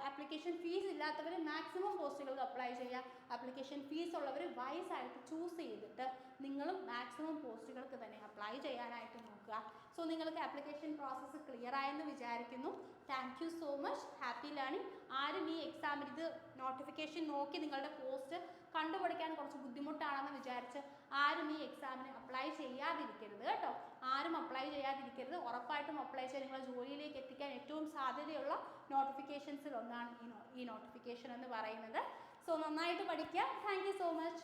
ആപ്ലിക്കേഷൻ ഫീസ് ഇല്ലാത്തവർ മാക്സിമം പോസ്റ്റുകൾക്ക് അപ്ലൈ ചെയ്യുക. ആപ്ലിക്കേഷൻ ഫീസ് ഉള്ളവർ വൈസ് ആയിട്ട് ചൂസ് ചെയ്തിട്ട് നിങ്ങളും മാക്സിമം പോസ്റ്റുകൾക്ക് തന്നെ അപ്ലൈ ചെയ്യാനായിട്ട് നോക്കുക. സോ നിങ്ങൾക്ക് ആപ്ലിക്കേഷൻ പ്രോസസ്സ് ക്ലിയർ ആയെന്ന് വിചാരിക്കുന്നു. Thank you so much. Happy learning. ആരും ഈ എക്സാമിൽ ഇത് നോട്ടിഫിക്കേഷൻ നോക്കി നിങ്ങളുടെ പോസ്റ്റ് കണ്ടുപിടിക്കാൻ കുറച്ച് ബുദ്ധിമുട്ടാണെന്ന് വിചാരിച്ച് ആരും ഈ എക്സാമിന് അപ്ലൈ ചെയ്യാതിരിക്കരുത് കേട്ടോ. ആരും അപ്ലൈ ചെയ്യാതിരിക്കരുത്. ഉറപ്പായിട്ടും അപ്ലൈ ചെയ്ത് നിങ്ങളെ ജോലിയിലേക്ക് എത്തിക്കാൻ ഏറ്റവും സാധ്യതയുള്ള നോട്ടിഫിക്കേഷൻസിൽ ഒന്നാണ് ഈ നോട്ടിഫിക്കേഷൻ എന്ന് പറയുന്നത്. സോ നന്നായിട്ട് പഠിക്കുക. Thank you so much.